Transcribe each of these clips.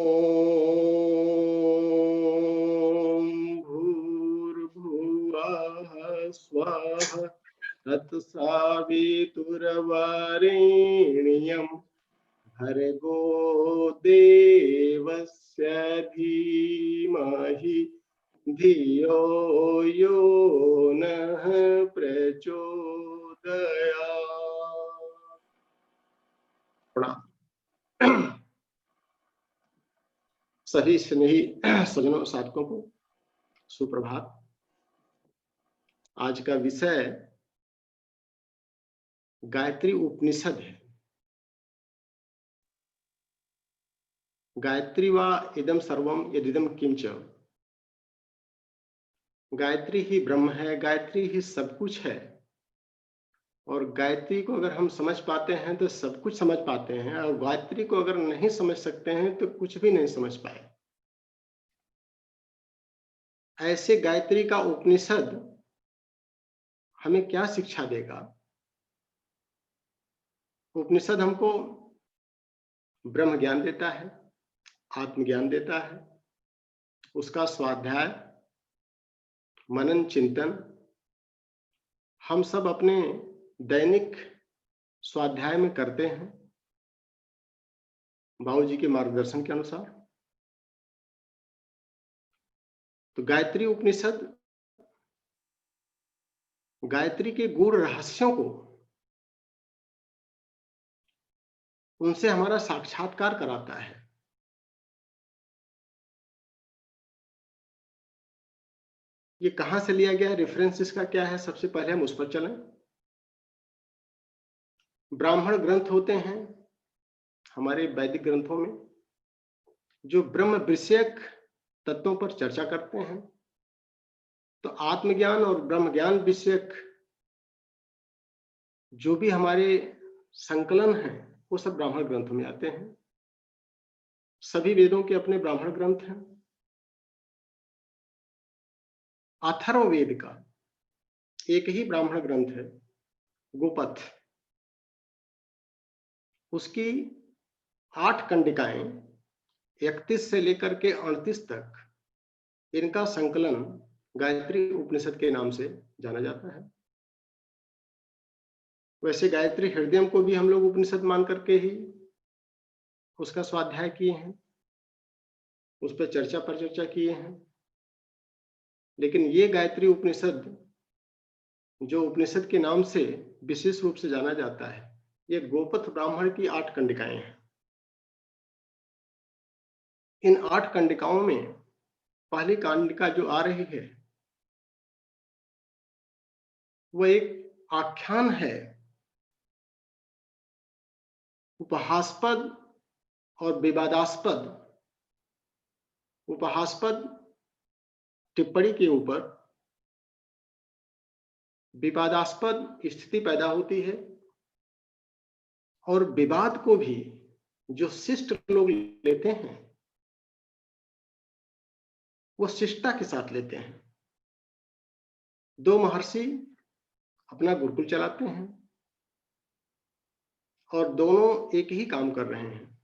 ॐ भूर्भुवः स्वः तत्सवितुर्वरेण्यं भर्गो देवस्य धीमहि धियो यो नः प्रचोदयात्। प्रणाम। सभी स्नेही सज्जनों साधकों को सुप्रभात। आज का विषय गायत्री उपनिषद है। गायत्री वा इदम सर्वम यदिदम किंच। गायत्री ही ब्रह्म है, गायत्री ही सब कुछ है। और गायत्री को अगर हम समझ पाते हैं तो सब कुछ समझ पाते हैं, और गायत्री को अगर नहीं समझ सकते हैं तो कुछ भी नहीं समझ पाए। ऐसे गायत्री का उपनिषद हमें क्या शिक्षा देगा? उपनिषद हमको ब्रह्म ज्ञान देता है, आत्मज्ञान देता है, उसका स्वाध्याय, मनन, चिंतन हम सब अपने दैनिक स्वाध्याय में करते हैं बाबूजी के मार्गदर्शन के अनुसार। तो गायत्री उपनिषद गायत्री के गूढ़ रहस्यों को, उनसे हमारा साक्षात्कार कराता है। ये कहां से लिया गया है, रेफरेंस इसका क्या है? सबसे पहले हम उस पर चलें। ब्राह्मण ग्रंथ होते हैं हमारे वैदिक ग्रंथों में, जो ब्रह्म विषयक तत्वों पर चर्चा करते हैं। तो आत्मज्ञान और ब्रह्म ज्ञान विषयक जो भी हमारे संकलन हैं वो सब ब्राह्मण ग्रंथों में आते हैं। सभी वेदों के अपने ब्राह्मण ग्रंथ हैं। अथर्ववेद का एक ही ब्राह्मण ग्रंथ है, गोपथ। उसकी 8 कंडिकाएं 31 से लेकर के 38 तक, इनका संकलन गायत्री उपनिषद के नाम से जाना जाता है। वैसे गायत्री हृदयम को भी हम लोग उपनिषद मान करके ही उसका स्वाध्याय किए हैं, उस पर चर्चा किए हैं। लेकिन ये गायत्री उपनिषद जो उपनिषद के नाम से विशेष रूप से जाना जाता है, ये गोपथ ब्राह्मण की 8 कंडिकाएं हैं। इन 8 कंडिकाओं में पहली कंडिका जो आ रही है वह एक आख्यान है, उपहासास्पद और विवादास्पद। उपहासास्पद टिप्पणी के ऊपर विवादास्पद स्थिति पैदा होती है, और विवाद को भी जो शिष्ट लोग लेते हैं वो शिष्टता के साथ लेते हैं। 2 महर्षि अपना गुरुकुल चलाते हैं और दोनों एक ही काम कर रहे हैं,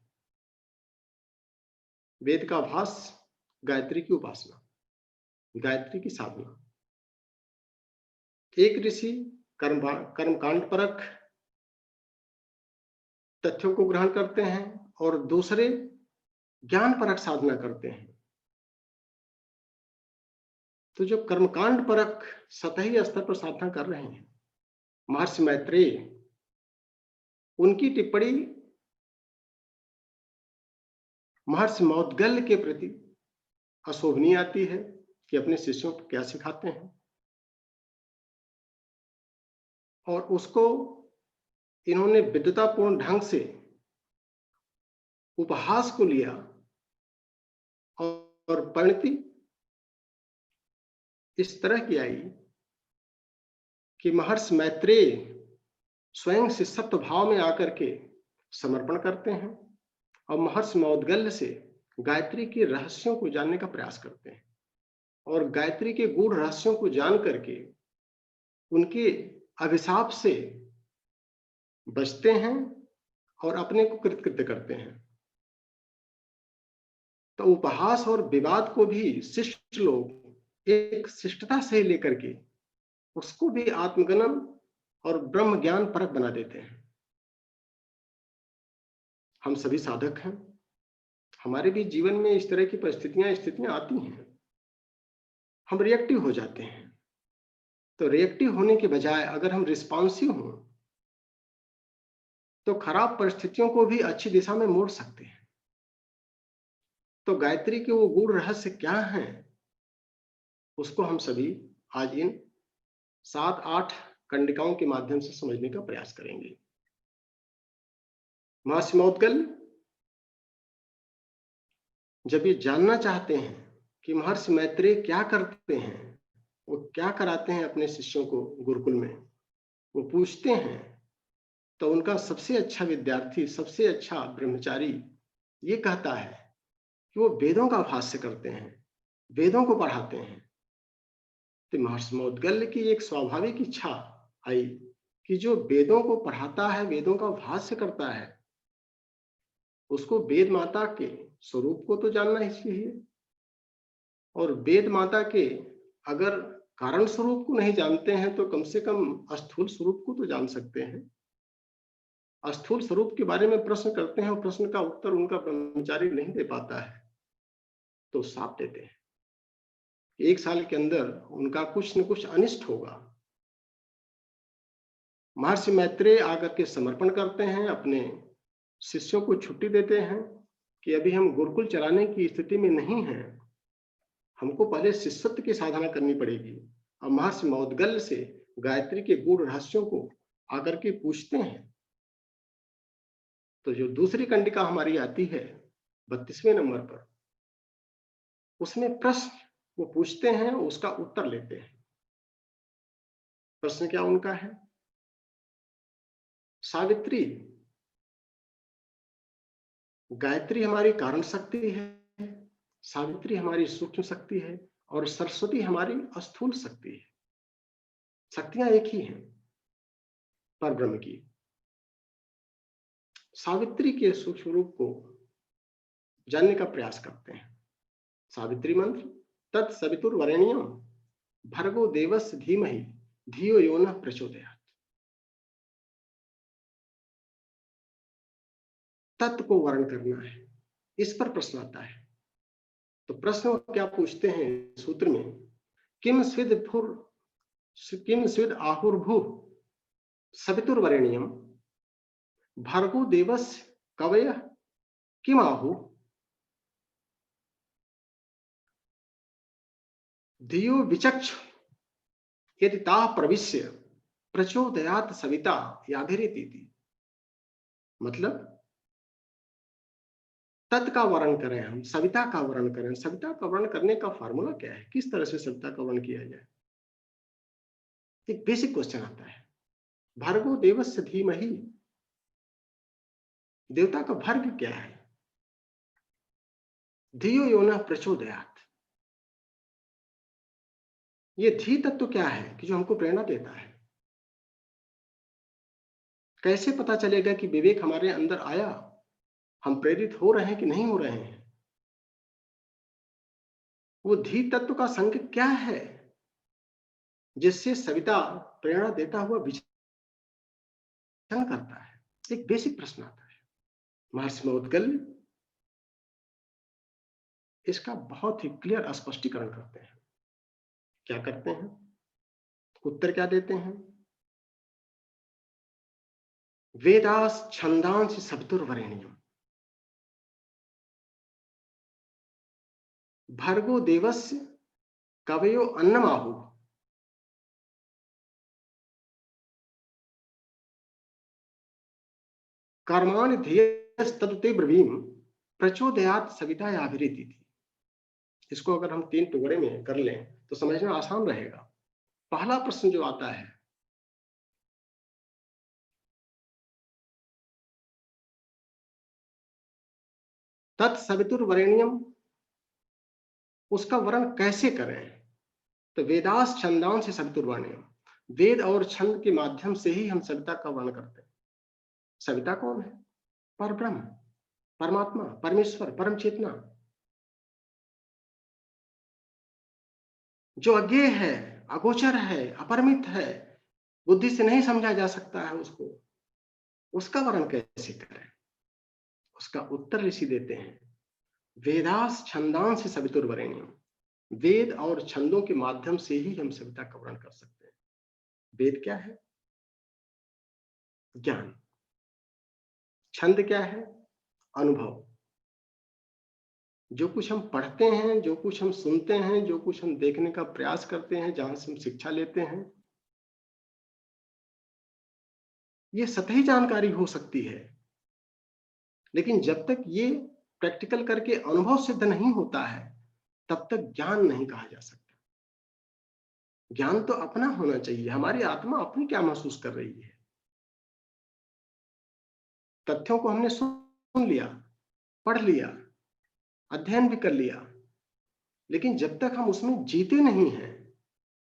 वेद का अभ्यास, गायत्री की उपासना, गायत्री की साधना। एक ऋषि कर्मकांड परक तथ्यों को ग्रहण करते हैं और दूसरे ज्ञान परक साधना करते हैं। तो जो कर्मकांड परक सतही स्तर पर साधना कर रहे हैं, महर्षि मैत्रेय, उनकी टिप्पणी महर्षि मौद्गल्य के प्रति अशोभनीय आती है कि अपने शिष्यों को क्या सिखाते हैं, और उसको इन्होंने विद्वतापूर्ण ढंग से उपहास को लिया, और परिणति इस तरह की आई कि महर्षि मैत्रेय स्वयं शिष्यत्व भाव में आकर के समर्पण करते हैं और महर्षि मौद्गल्य से गायत्री के रहस्यों को जानने का प्रयास करते हैं, और गायत्री के गूढ़ रहस्यों को जान करके उनके अभिशाप से बचते हैं और अपने को कृतकृत्य करते हैं। तो उपहास और विवाद को भी शिष्ट लोग एक शिष्टता से लेकर के उसको भी आत्मगणन और ब्रह्म ज्ञान परक बना देते हैं। हम सभी साधक हैं, हमारे भी जीवन में इस तरह की स्थितियां आती हैं, हम रिएक्टिव हो जाते हैं। तो रिएक्टिव होने के बजाय अगर हम रिस्पॉन्सिव हों तो खराब परिस्थितियों को भी अच्छी दिशा में मोड़ सकते हैं। तो गायत्री के वो गूढ़ रहस्य क्या हैं, उसको हम सभी आज इन 7-8 कंडिकाओं के माध्यम से समझने का प्रयास करेंगे। महर्षि मौद्गल्य जब ये जानना चाहते हैं कि महर्षि मैत्रेय क्या करते हैं, वो क्या कराते हैं अपने शिष्यों को गुरुकुल में, वो पूछते हैं, तो उनका सबसे अच्छा विद्यार्थी, सबसे अच्छा ब्रह्मचारी ये कहता है कि वो वेदों का भाष्य करते हैं, वेदों को पढ़ाते हैं। तो महर्षि मौद्गल्य की एक स्वाभाविक इच्छा आई कि जो वेदों को पढ़ाता है, वेदों का भाष्य करता है, उसको वेद माता के स्वरूप को तो जानना ही चाहिए, और वेद माता के अगर कारण स्वरूप को नहीं जानते हैं तो कम से कम स्थूल स्वरूप को तो जान सकते हैं। स्थूल स्वरूप के बारे में प्रश्न करते हैं और प्रश्न का उत्तर उनका ब्रह्मचारी नहीं दे पाता है तो साप देते हैं, 1 साल के अंदर उनका कुछ न कुछ अनिष्ट होगा। महर्षि मैत्रेय आकर के समर्पण करते हैं, अपने शिष्यों को छुट्टी देते हैं कि अभी हम गुरुकुल चलाने की स्थिति में नहीं हैं, हमको पहले शिष्यत्व की साधना करनी पड़ेगी। और महर्षि मौद्गल्य से गायत्री के गूढ़ रहस्यों को आकर के पूछते हैं। तो जो दूसरी कंडिका हमारी आती है 32वें नंबर पर, उसमें प्रश्न वो पूछते हैं, उसका उत्तर लेते हैं। प्रश्न क्या उनका है? सावित्री, गायत्री हमारी कारण शक्ति है, सावित्री हमारी सूक्ष्म शक्ति है और सरस्वती हमारी स्थूल शक्ति है। शक्तियां एक ही हैं पर ब्रह्म की। सावित्री के सूक्ष्म रूप को जानने का प्रयास करते हैं। सावित्री मंत्र तत्सवितुर्वरेण्यम भर्गो देवस्य धीमहि धियो यो नः प्रचोदयात्। तत्व को वर्ण करना है, इस पर प्रश्न आता है। तो प्रश्न क्या पूछते हैं सूत्र में, किम स्विद आहुर्भु सवितुर्वरेण्यम भर्गो देवस्य कवयः किम आहु धियो विचक्ष यदि ताः प्रविश्य प्रचोदयात् सविता याभिरिति। मतलब तत् का वर्ण करें, हम सविता का वर्ण करें। सविता का वर्ण करने का फार्मूला क्या है, किस तरह से सविता का वर्ण किया जाए? एक बेसिक क्वेश्चन आता है। भर्गो देवस्य धीमहि, देवता का भर्ग क्या है? धियो यो नः प्रचोदयात्, ये धी तत्व क्या है कि जो हमको प्रेरणा देता है? कैसे पता चलेगा कि विवेक हमारे अंदर आया, हम प्रेरित हो रहे हैं कि नहीं हो रहे हैं? वो धी तत्व का संकेत क्या है जिससे सविता प्रेरणा देता हुआ विचरण करता है? एक बेसिक प्रश्न आता है। महर्षि मौद्गल्य इसका बहुत ही क्लियर स्पष्टीकरण करते हैं। क्या करते हैं? उत्तर क्या देते हैं? वेदास छंदांसि सवितुर्वरेण्यम भर्गो देवस्य कवयो अन्नमाहु कर्माणि ध्येयस्तदुते ब्रवीम प्रचोदयात् सविता याभिरिति। इसको अगर हम 3 टुकड़े में कर लें तो समझना आसान रहेगा। पहला प्रश्न जो आता है, तत्सवितुर्वरेण्यम, उसका वर्ण कैसे करें? तो वेदास छंदांस से सवितुर्वरेण्यम, वेद और छंद के माध्यम से ही हम सविता का वर्ण करते हैं। सविता कौन है? परब्रह्म, परमात्मा, परमेश्वर, परम चेतना। जो अज्ञेय है, अगोचर है, अपरिमित है, बुद्धि से नहीं समझा जा सकता है उसको, उसका वर्णन कैसे करें? उसका उत्तर ऋषि देते हैं, वेदास छंदांसि सवितुर्वरेण्यम। वेद और छंदों के माध्यम से ही हम सविता का वर्णन कर सकते हैं। वेद क्या है? ज्ञान। छंद क्या है? अनुभव। जो कुछ हम पढ़ते हैं, जो कुछ हम सुनते हैं, जो कुछ हम देखने का प्रयास करते हैं, जहां से हम शिक्षा लेते हैं, ये सतही जानकारी हो सकती है, लेकिन जब तक ये प्रैक्टिकल करके अनुभव सिद्ध नहीं होता है, तब तक ज्ञान नहीं कहा जा सकता। ज्ञान तो अपना होना चाहिए, हमारी आत्मा अपनी क्या महसूस कर रही है। तथ्यों को हमने सुन लिया, पढ़ लिया, अध्ययन भी कर लिया, लेकिन जब तक हम उसमें जीते नहीं हैं,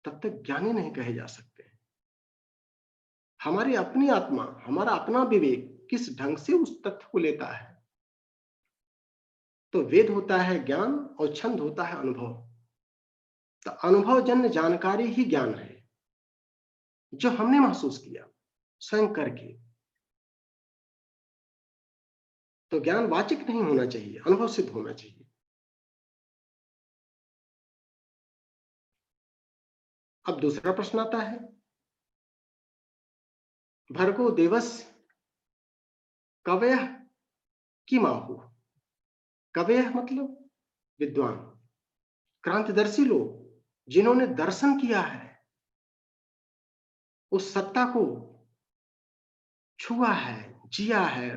तब तक ज्ञानी नहीं कहे जा सकते। हमारी अपनी आत्मा, हमारा अपना विवेक किस ढंग से उस तथ्य को लेता है। तो वेद होता है ज्ञान और छंद होता है अनुभव। तो अनुभवजन्य जानकारी ही ज्ञान है, जो हमने महसूस किया स्वयं करके। तो ज्ञान वाचिक नहीं होना चाहिए, अनुभव सिद्ध होना चाहिए। अब दूसरा प्रश्न आता है, भर्गो देवस्य कवयः किमाहु। कवयः मतलब विद्वान, क्रांतिदर्शी लोग जिन्होंने दर्शन किया है, उस सत्ता को छुआ है, जिया है,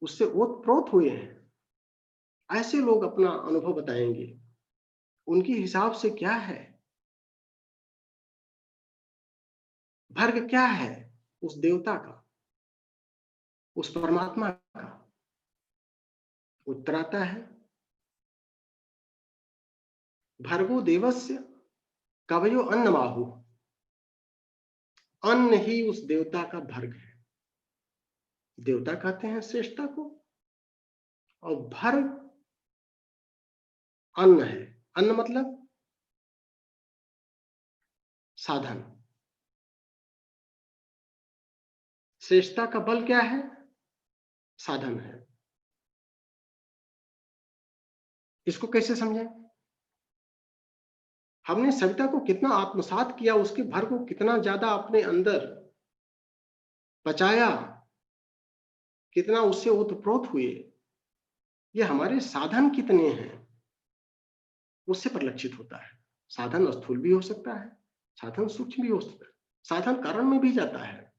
उससे ओतप्रोत हुए हैं, ऐसे लोग अपना अनुभव बताएंगे। उनके हिसाब से क्या है, भर्ग क्या है उस देवता का, उस परमात्मा का? उत्तर आता है, भर्गो देवस्य कवयो अन्नमाहु। अन्न ही उस देवता का भर्ग है। देवता कहते हैं श्रेष्ठता को, और भर्ग अन्न है। अन्न मतलब साधन। श्रेष्ठता का बल क्या है? साधन है। इसको कैसे समझें? हमने सविता को कितना आत्मसात किया, उसके भर को कितना ज्यादा अपने अंदर पचाया, कितना उससे ओतप्रोत हुए, ये हमारे साधन कितने हैं उससे परिलक्षित होता है। साधन स्थूल भी हो सकता है, साधन सूक्ष्म भी हो सकता है, साधन कारण में भी जाता है।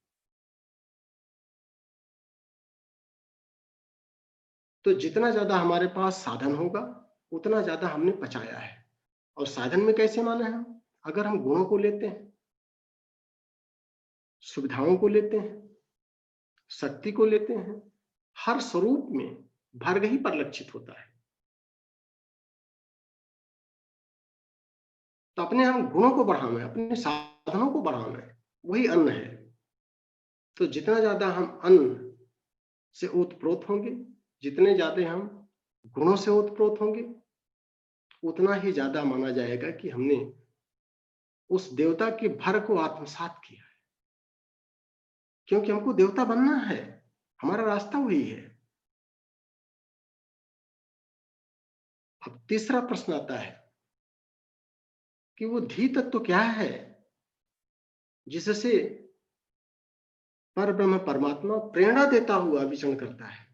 तो जितना ज्यादा हमारे पास साधन होगा, उतना ज्यादा हमने पचाया है। और साधन में कैसे माना है? अगर हम गुणों को लेते हैं, सुविधाओं को लेते हैं, शक्ति को लेते हैं, हर स्वरूप में भर्ग ही परिलक्षित होता है। तो अपने हम गुणों को बढ़ाना है, अपने साधनों को बढ़ाना है, वही अन्न है। तो जितना ज्यादा हम अन्न से ओतप्रोत होंगे, जितने ज्यादा हम गुणों से ओतप्रोत होंगे, उतना ही ज्यादा माना जाएगा कि हमने उस देवता के भर को आत्मसात किया है। क्योंकि हमको देवता बनना है, हमारा रास्ता वही है। अब तीसरा प्रश्न आता है कि वो धी तत्व क्या है जिससे पर ब्रह्म परमात्मा प्रेरणा देता हुआ विचरण करता है।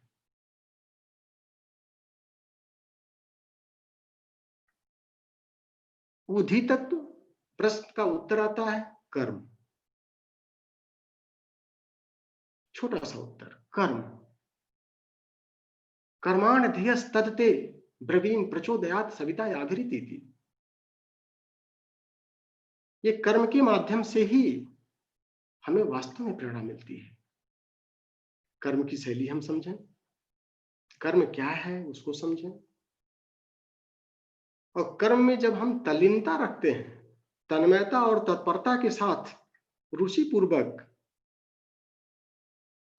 वो धी तत्व, प्रश्न का उत्तर आता है कर्म। छोटा सा उत्तर, कर्म। कर्माण धियस्तदते ब्रवीम प्रचोदयात सविता याभिरिति। ये कर्म के माध्यम से ही हमें वास्तव में प्रेरणा मिलती है। कर्म की शैली हम समझें, कर्म क्या है उसको समझें, और कर्म में जब हम तल्लीनता रखते हैं, तन्मयता और तत्परता के साथ रुचि पूर्वक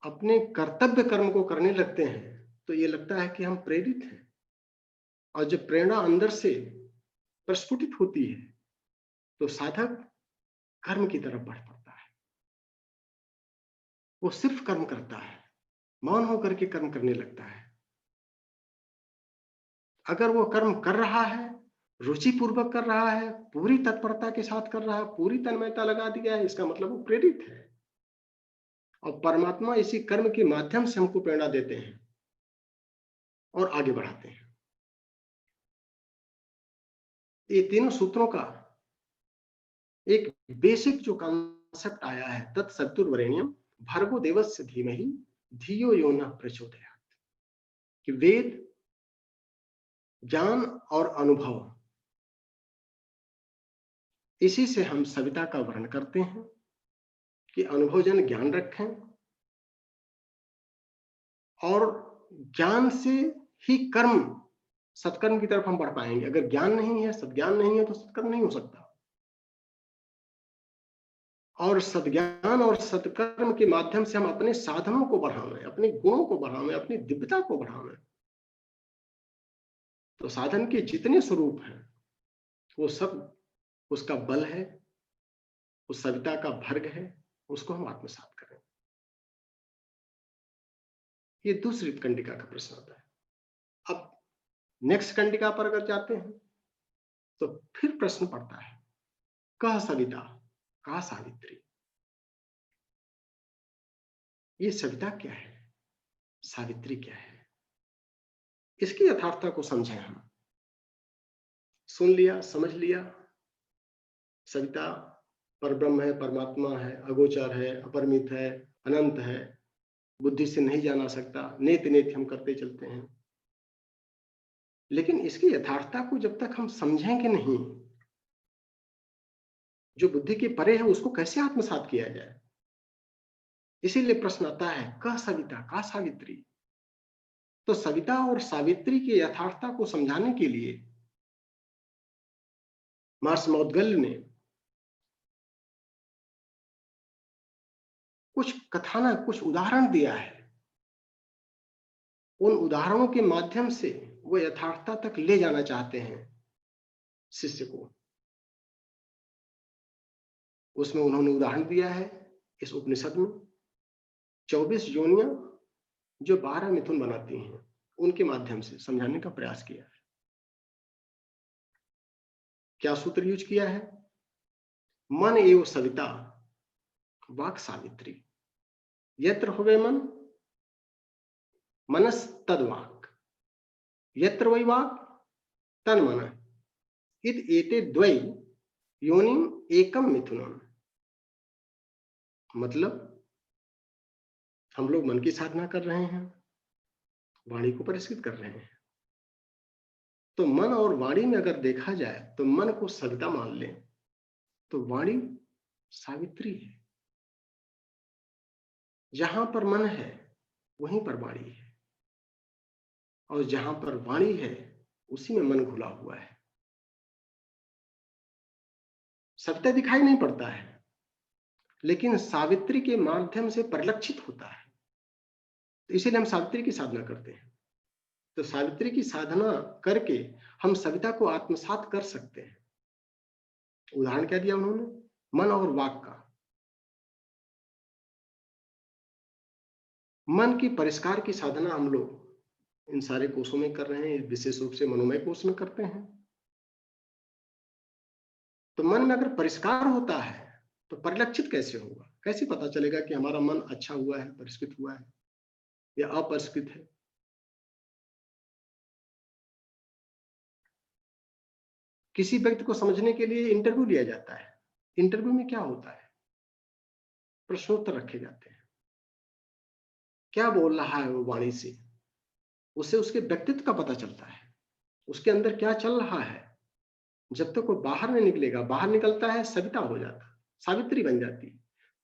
अपने कर्तव्य कर्म को करने लगते हैं, तो ये लगता है कि हम प्रेरित हैं। और जब प्रेरणा अंदर से प्रस्फुटित होती है, तो साधक कर्म की तरफ बढ़ पड़ता है, वो सिर्फ कर्म करता है, मौन होकर के कर्म करने लगता है। अगर वो कर्म कर रहा है, रुचि पूर्वक कर रहा है, पूरी तत्परता के साथ कर रहा है, पूरी तन्मयता लगा दिया है, इसका मतलब वो प्रेरित है। और परमात्मा इसी कर्म के माध्यम से हमको प्रेरणा देते हैं और आगे बढ़ाते हैं। ये तीनों सूत्रों का एक बेसिक जो कॉन्सेप्ट आया है, तत्सवितुर्वरेण्यम भर्गो देवस्य धीमहि धियो यो नः प्रचोदयात्, कि वेद, ज्ञान और अनुभव, इसी से हम सविता का वर्णन करते हैं कि अनुभवजन ज्ञान रखें और ज्ञान से ही कर्म, सत्कर्म की तरफ हम बढ़ पाएंगे। अगर ज्ञान नहीं है, सद्ज्ञान नहीं है, तो सत्कर्म नहीं हो सकता। और सद्ज्ञान और सत्कर्म के माध्यम से हम अपने साधनों को बढ़ावें, अपने गुणों को बढ़ावें, अपनी दिव्यता को बढ़ावें। तो साधन के जितने स्वरूप हैं वो सब उसका बल है, उस सविता का भर्ग है, उसको हम आत्मसात करें। ये दूसरी कंडिका का प्रश्न आता है। अब नेक्स्ट कंडिका पर अगर जाते हैं तो फिर प्रश्न पड़ता है, कह सविता का सावित्री। ये सविता क्या है, सावित्री क्या है, इसकी यथार्थता को समझें हम। सुन लिया, समझ लिया, सविता परब्रह्म है, परमात्मा है, अगोचर है, अपरिमित है, अनंत है, बुद्धि से नहीं जाना सकता, नेति नेति हम करते चलते हैं। लेकिन इसकी यथार्थता को जब तक हम समझेंगे नहीं, जो बुद्धि के परे है, उसको कैसे आत्मसात किया जाए। इसीलिए प्रश्न आता है, कह सविता का सावित्री। तो सविता और सावित्री की यथार्थता को समझाने के लिए महर्षि मौद्गल्य ने कुछ कथानक, कुछ उदाहरण दिया है। उन उदाहरणों के माध्यम से वो यथार्थता तक ले जाना चाहते हैं शिष्य को। उसमें उन्होंने उदाहरण दिया है इस उपनिषद में 24 योनियां जो 12 मिथुन बनाती हैं, उनके माध्यम से समझाने का प्रयास किया है। क्या सूत्र यूज किया है? मन एव सविता वाक सावित्री, यत्र होवे मन मनस तद्वाक, यत्र वै वाक तन मन, इत एते द्वै योनिम एकम मिथुनम। मतलब हम लोग मन की साधना कर रहे हैं, वाणी को परिष्कृत कर रहे हैं। तो मन और वाणी में अगर देखा जाए तो मन को सविता मान लें तो वाणी सावित्री है। जहां पर मन है वहीं पर वाणी है, और जहां पर वाणी है उसी में मन घुला हुआ है। सत्य दिखाई नहीं पड़ता है, लेकिन सावित्री के माध्यम से परिलक्षित होता है। तो इसीलिए हम सावित्री की साधना करते हैं। तो सावित्री की साधना करके हम सविता को आत्मसात कर सकते हैं। उदाहरण क्या दिया उन्होंने? मन और वाक का। मन की परिष्कार की साधना हम लोग इन सारे कोषों में कर रहे हैं, विशेष रूप से मनोमय कोष में करते हैं। तो मन में अगर परिष्कार होता है तो परिलक्षित कैसे होगा? कैसे पता चलेगा कि हमारा मन अच्छा हुआ है, परिष्कृत हुआ है या अपरिष्कृत है? किसी व्यक्ति को समझने के लिए इंटरव्यू लिया जाता है। इंटरव्यू में क्या होता है? प्रश्नोत्तर रखे जाते हैं। क्या बोल रहा है वो वाणी से, उससे उसके व्यक्तित्व का पता चलता है, उसके अंदर क्या चल रहा है। जब तक वो बाहर नहीं निकलेगा, बाहर निकलता है सविता हो जाता, सावित्री बन जाती।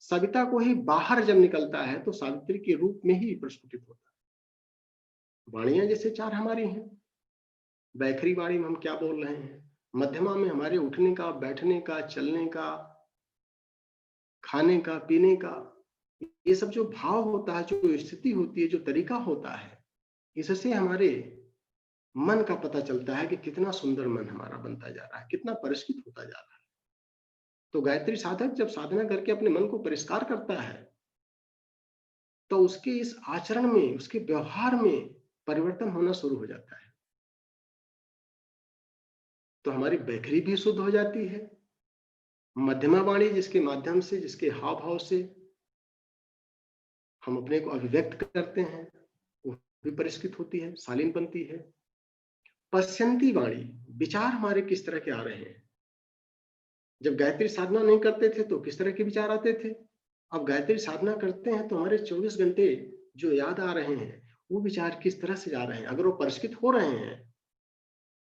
सविता को ही बाहर जब निकलता है तो सावित्री के रूप में ही प्रस्फुटित होता है। वाणियां जैसे चार हमारी हैं, बैखरी वाणी में हम क्या बोल रहे हैं, मध्यमा में हमारे उठने का, बैठने का, चलने का, खाने का, पीने का, ये सब जो भाव होता है, जो स्थिति होती है, जो तरीका होता है, इससे हमारे मन का पता चलता है कि कितना सुंदर मन हमारा बनता जा रहा है, कितना परिष्कृत होता जा रहा है। तो गायत्री साधक जब साधना करके अपने मन को परिष्कार करता है, तो उसके इस आचरण में, उसके व्यवहार में परिवर्तन होना शुरू हो जाता है। तो हमारी बैखरी भी शुद्ध हो जाती है। मध्यमा वाणी जिसके माध्यम से, जिसके हाव भाव से हम अपने को अभिव्यक्त करते हैं, वो भी परिष्कृत होती है, शालीन बनती है। पश्यंती वाणी, विचार हमारे किस तरह के आ रहे हैं। जब गायत्री साधना नहीं करते थे तो किस तरह के विचार आते थे। अब गायत्री साधना करते हैं तो हमारे 24 घंटे जो याद आ रहे हैं, वो विचार किस तरह से जा रहे हैं। अगर वो परिष्कृत हो रहे हैं,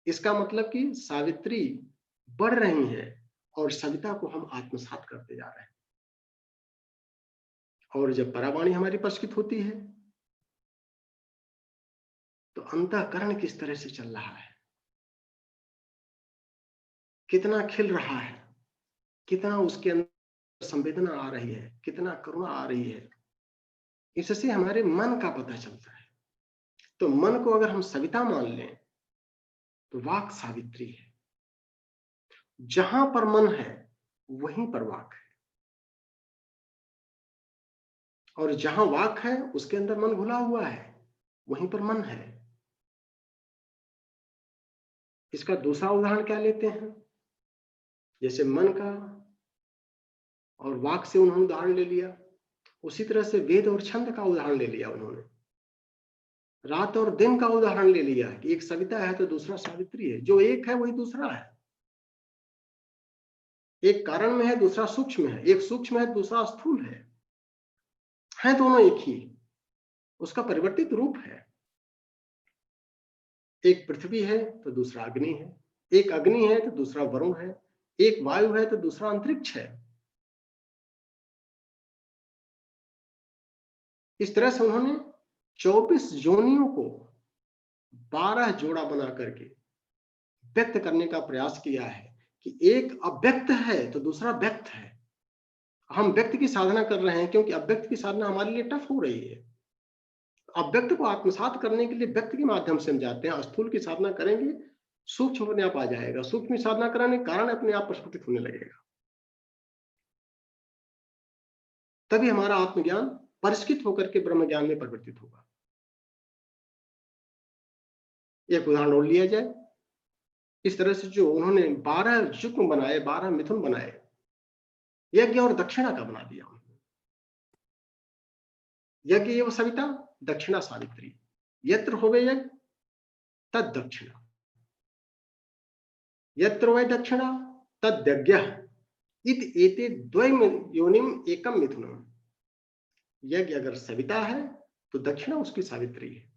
इसका मतलब कि सावित्री बढ़ रही है और सविता को हम आत्मसात करते जा रहे हैं। और जब परावाणी हमारी परिष्कृत होती है, तो अंतःकरण किस तरह से चल रहा है, कितना खिल रहा है, कितना उसके अंदर संवेदना आ रही है, कितना करुणा आ रही है, इससे हमारे मन का पता चलता है। तो मन को अगर हम सविता मान लें तो वाक सावित्री है। जहां पर मन है वहीं पर वाक है, और जहां वाक है उसके अंदर मन घुला हुआ है, वहीं पर मन है। इसका दूसरा उदाहरण क्या लेते हैं, जैसे मन का और वाक से उन्होंने उदाहरण ले लिया, उसी तरह से वेद और छंद का उदाहरण ले लिया उन्होंने। रात और दिन का उदाहरण ले लिया कि एक सविता है तो दूसरा सावित्री है। जो एक है वही दूसरा है। एक कारण में है, दूसरा सूक्ष्म है। एक सूक्ष्म है, दूसरा स्थूल है दोनों एक ही, उसका परिवर्तित रूप है। एक पृथ्वी है तो दूसरा अग्नि है, एक अग्नि है तो दूसरा वरुण है, एक वायु है तो दूसरा अंतरिक्ष है। इस तरह से उन्होंने 24 योनियों को 12 जोड़ा बना करके व्यक्त करने का प्रयास किया है कि एक अव्यक्त है तो दूसरा व्यक्त है। हम व्यक्त की साधना कर रहे हैं क्योंकि अव्यक्त की साधना हमारे लिए टफ हो रही है। अव्यक्त को आत्मसात करने के लिए व्यक्त के माध्यम से हम जाते हैं। स्थूल की साधना करेंगे, सूक्ष्म अपने आप आ जाएगा। सूक्ष्म की साधना कराने के कारण अपने आप प्रस्फुटित होने लगेगा। तभी हमारा आत्मज्ञान परिष्कृत होकर के ब्रह्म ज्ञान में परिवर्तित होगा। एक उदाहरण और लिया जाए, इस तरह से जो उन्होंने 12 युग्म बनाए, 12 मिथुन बनाए, यज्ञ और दक्षिणा का बना दिया उन्होंने। यज्ञ एवं सविता, दक्षिणा सावित्री। यत्र होवे यज्ञ तद दक्षिणा, यत्र वै दक्षिणा तद यज्ञः इत एते द्वयम योनिम एकम मिथुनम। यज्ञ अगर सविता है तो दक्षिणा उसकी सावित्री है।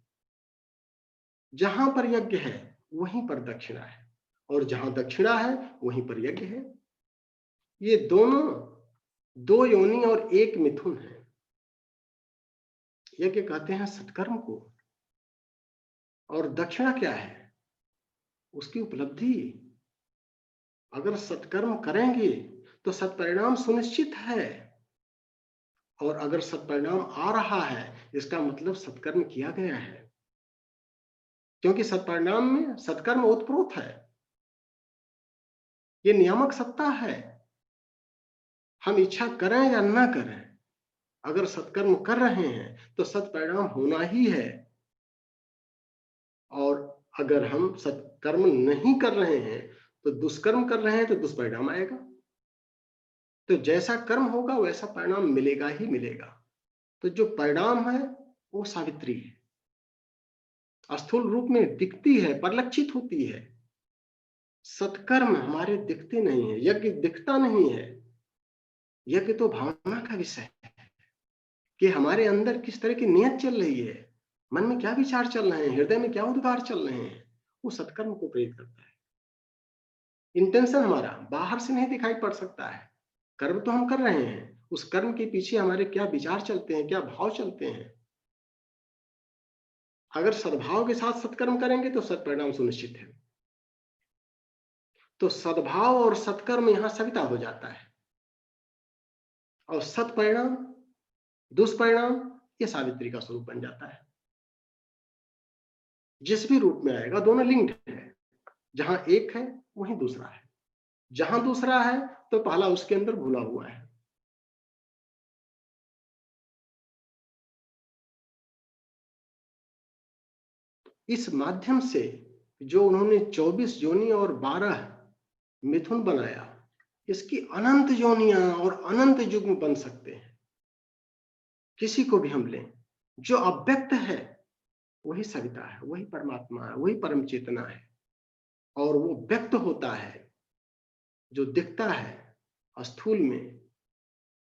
जहां पर यज्ञ है वहीं पर दक्षिणा है, और जहां दक्षिणा है वहीं पर यज्ञ है। ये दोनों 2 योनि और 1 मिथुन है। यज्ञ कहते हैं सत्कर्म को, और दक्षिणा क्या है, उसकी उपलब्धि। अगर सत्कर्म करेंगे तो सत्परिणाम सुनिश्चित है, और अगर सत्परिणाम आ रहा है इसका मतलब सत्कर्म किया गया है, क्योंकि सत्परिणाम में सत्कर्म ओतप्रोत है। ये नियामक सत्ता है। हम इच्छा करें या ना करें, अगर सत्कर्म कर रहे हैं तो सत्परिणाम होना ही है, और अगर हम सत्कर्म नहीं कर रहे हैं तो दुष्कर्म कर रहे हैं तो दुष्परिणाम आएगा। तो जैसा कर्म होगा वैसा परिणाम मिलेगा ही मिलेगा। तो जो परिणाम है वो सावित्री है, स्थूल रूप में दिखती है, परिलक्षित होती है। सत्कर्म हमारे दिखते नहीं है, यज्ञ दिखता नहीं है। यज्ञ तो भावना का विषय है कि हमारे अंदर किस तरह की नियत चल रही है, मन में क्या विचार चल रहे हैं, हृदय में क्या उद्गार चल रहे हैं, वो सत्कर्म को प्रेरित करता है। इंटेंशन हमारा बाहर से नहीं दिखाई पड़ सकता है। कर्म तो हम कर रहे हैं, उस कर्म के पीछे हमारे क्या विचार चलते हैं, क्या भाव चलते हैं। अगर सद्भाव के साथ सत्कर्म करेंगे तो सत्परिणाम सुनिश्चित है। तो सद्भाव और सत्कर्म यहां सविता हो जाता है, और सत्परिणाम, दुष्परिणाम, ये सावित्री का स्वरूप बन जाता है। जिस भी रूप में आएगा दोनों लिंक्ड है, जहां एक है वहीं दूसरा है। जहां दूसरा है तो पहला उसके अंदर घुला हुआ है। इस माध्यम से जो उन्होंने 24 योनि और 12 मिथुन बनाया, इसकी अनंत योनियां और अनंत युग्म बन सकते हैं। किसी को भी हम लें, जो अव्यक्त है वही सविता है, वही परमात्मा है, वही परम चेतना है, और वो व्यक्त होता है, जो दिखता है स्थूल में,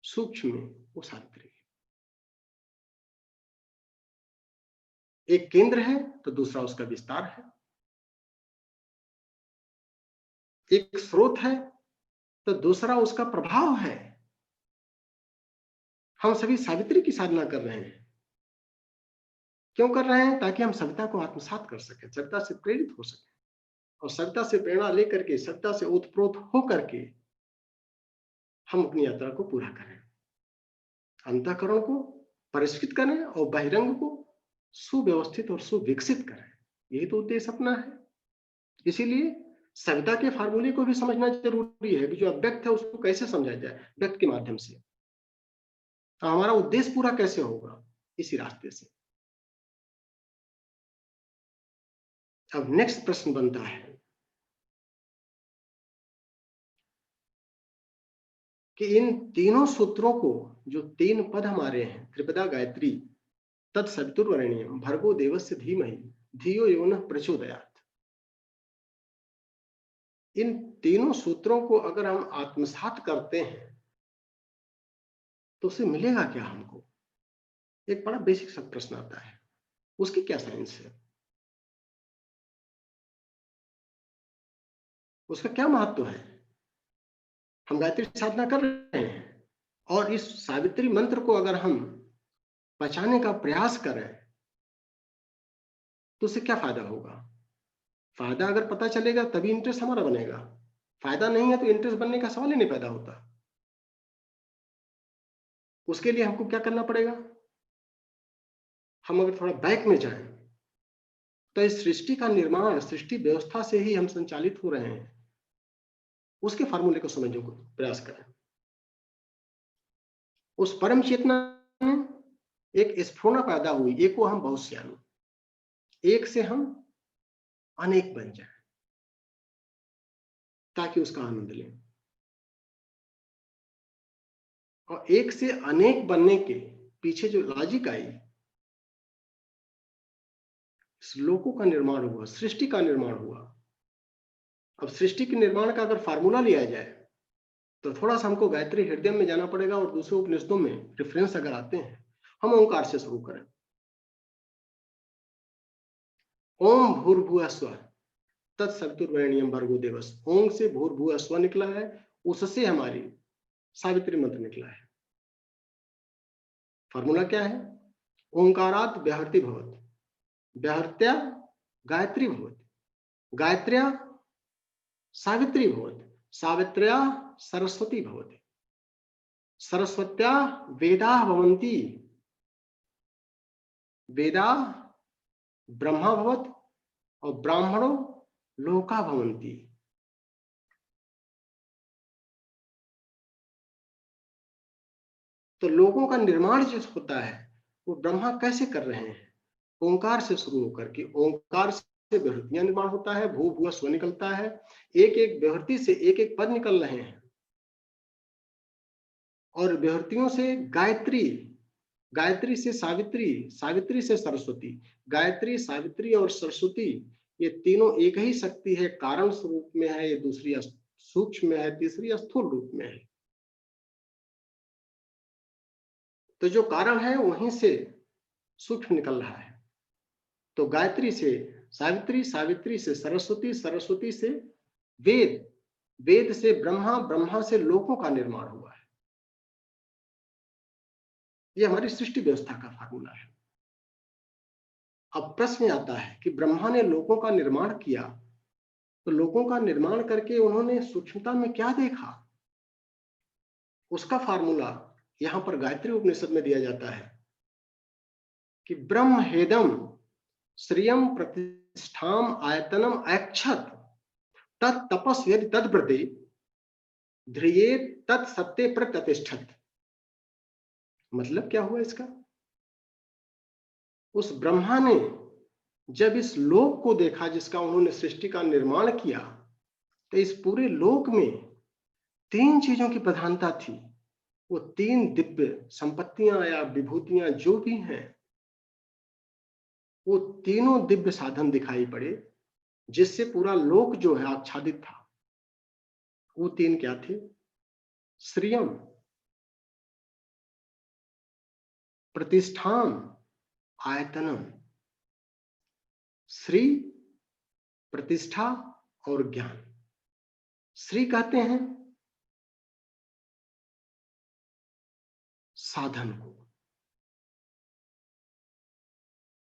सूक्ष्म में, वो सावित्री है। एक केंद्र है तो दूसरा उसका विस्तार है, एक स्रोत है तो दूसरा उसका प्रभाव है। हम सभी सावित्री की साधना कर रहे हैं। क्यों कर रहे हैं? ताकि हम सविता को आत्मसात कर सके, सविता से प्रेरित हो सके, और सविता से प्रेरणा लेकर के, सविता से ओतप्रोत होकर के हम अपनी यात्रा को पूरा करें, अंतःकरण को परिष्कृत करें और बहिरंग को सुव्यवस्थित और सुविकसित करें। यही तो उद्देश्य अपना है। इसीलिए सविता के फार्मूले को भी समझना जरूरी है कि जो अव्यक्त है उसको कैसे समझा जाए व्यक्त के माध्यम से, तो हमारा उद्देश्य पूरा कैसे होगा इसी रास्ते से। अब नेक्स्ट प्रश्न बनता है कि इन तीनों सूत्रों को, जो 3 पद हमारे हैं, त्रिपदा गायत्री, तत्सवितुर्वरेण्यम भर्गो देवस्य धीमहि धियो यो नः प्रचोदयात्, इन तीनों सूत्रों को अगर हम आत्मसात करते हैं तो उसे मिलेगा क्या हमको? एक बड़ा बेसिक सा प्रश्न आता है, उसकी क्या साइंस है, उसका क्या महत्व है? हम गायत्री साधना कर रहे हैं और इस सावित्री मंत्र को अगर हम पहचानने का प्रयास करें तो उससे क्या फायदा होगा? फायदा अगर पता चलेगा तभी इंटरेस्ट हमारा बनेगा, फायदा नहीं है तो इंटरेस्ट बनने का सवाल ही नहीं पैदा होता। उसके लिए हमको क्या करना पड़ेगा? हम अगर थोड़ा बैक में जाएं तो इस सृष्टि का निर्माण सृष्टि व्यवस्था से ही हम संचालित हो रहे हैं, उसके फार्मूले को समझने को प्रयास करें। उस परम चेतना में एक स्फुरणा पैदा हुई, एको हम बहुश्यामी, एक से हम अनेक बन जाए ताकि उसका आनंद लें। और एक से अनेक बनने के पीछे जो लॉजिक आई, लोकों का निर्माण हुआ, सृष्टि का निर्माण हुआ। अब सृष्टि के निर्माण का अगर फार्मूला लिया जाए तो थोड़ा सा हमको गायत्री हृदय में जाना पड़ेगा, और दूसरे उपनिषदों में रेफरेंस अगर आते हैं, हम ओंकार से शुरू करें। ओम भूर्भुवः स्वः तत्सवितुर्वरेण्यम भर्गो देवस्य, ओम से भूर्भुवः स्वः निकला है, उससे हमारी सावित्री मंत्र निकला है। फार्मूला क्या है? ओंकारात् व्याहृति भवति, व्याहृत्या गायत्री भवति, गायत्र्या सावित्री भवति, सावित्र्या सरस्वती भवति, सरस्वत्या वेदाः भवन्ति, वेदा ब्रह्मा भवति, और ब्राह्मणो लोका भवन्ति। तो लोगों का निर्माण जो होता है वो ब्रह्मा कैसे कर रहे हैं? ओंकार से शुरू होकर के, ओंकार से विभूतियां निर्माण होता है, भू भुआ स्व निकलता है, एक एक विभूति से एक एक पद निकल रहे हैं, और विभूतियों से गायत्री, गायत्री से सावित्री, सावित्री से सरस्वती, गायत्री, सावित्री और सरस्वती, ये तीनों एक ही शक्ति है, कारण स्वरूप में है, ये दूसरी सूक्ष्म में है, तीसरी स्थूल रूप में है। तो जो कारण है वहीं से सूक्ष्म निकल रहा है। तो गायत्री से सावित्री, सावित्री से सरस्वती, सरस्वती से वेद, वेद से ब्रह्मा, ब्रह्मा से लोकों का निर्माण हुआ है। ये हमारी सृष्टि व्यवस्था का फार्मूला है। अब प्रश्न आता है कि ब्रह्मा ने लोकों का निर्माण किया, तो लोकों का निर्माण करके उन्होंने सूक्ष्मता में क्या देखा? उसका फार्मूला यहां पर गायत्री उपनिषद में दिया जाता है कि ब्रह्म हेदम श्रियम प्रतिष्ठाम आयतनम ऐक्षत तत् तपस्यति तद्व्रते ध्रियेत तत् सत्ते प्रत्यतिष्ठत। मतलब क्या हुआ इसका? उस ब्रह्मा ने जब इस लोक को देखा जिसका उन्होंने सृष्टि का निर्माण किया, तो इस पूरे लोक में तीन चीजों की प्रधानता थी। वो तीन दिव्य संपत्तियां या विभूतियां जो भी हैं, वो तीनों दिव्य साधन दिखाई पड़े जिससे पूरा लोक जो है आच्छादित था। वो तीन क्या थे? श्रियम, प्रतिष्ठान, आयतनम। श्री, प्रतिष्ठा और ज्ञान। श्री कहते हैं साधन को,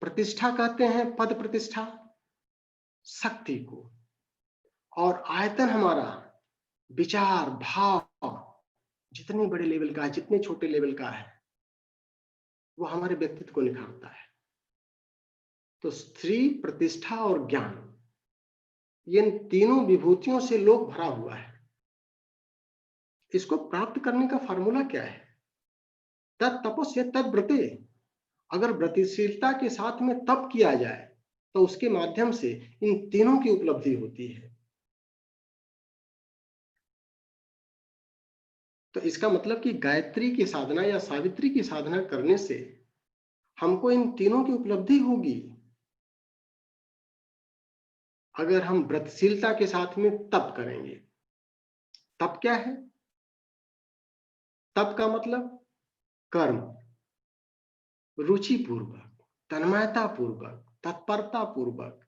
प्रतिष्ठा कहते हैं पद प्रतिष्ठा, शक्ति को, और आयतन हमारा विचार भाव जितने बड़े लेवल का है, जितने छोटे लेवल का है, वो हमारे व्यक्तित्व को निखारता है। तो स्त्री, प्रतिष्ठा और ज्ञान, ये तीनों विभूतियों से लोक भरा हुआ है। इसको प्राप्त करने का फार्मूला क्या है? तपस्या तद व्रते। अगर व्रतिशीलता के साथ में तप किया जाए तो उसके माध्यम से इन तीनों की उपलब्धि होती है। तो इसका मतलब कि गायत्री की साधना या सावित्री की साधना करने से हमको इन तीनों की उपलब्धि होगी। अगर हम व्रतशीलता के साथ में तप करेंगे। तप क्या है? तप का मतलब कर्म, रुचि पूर्वक, तन्मयता पूर्वक, तत्परता पूर्वक।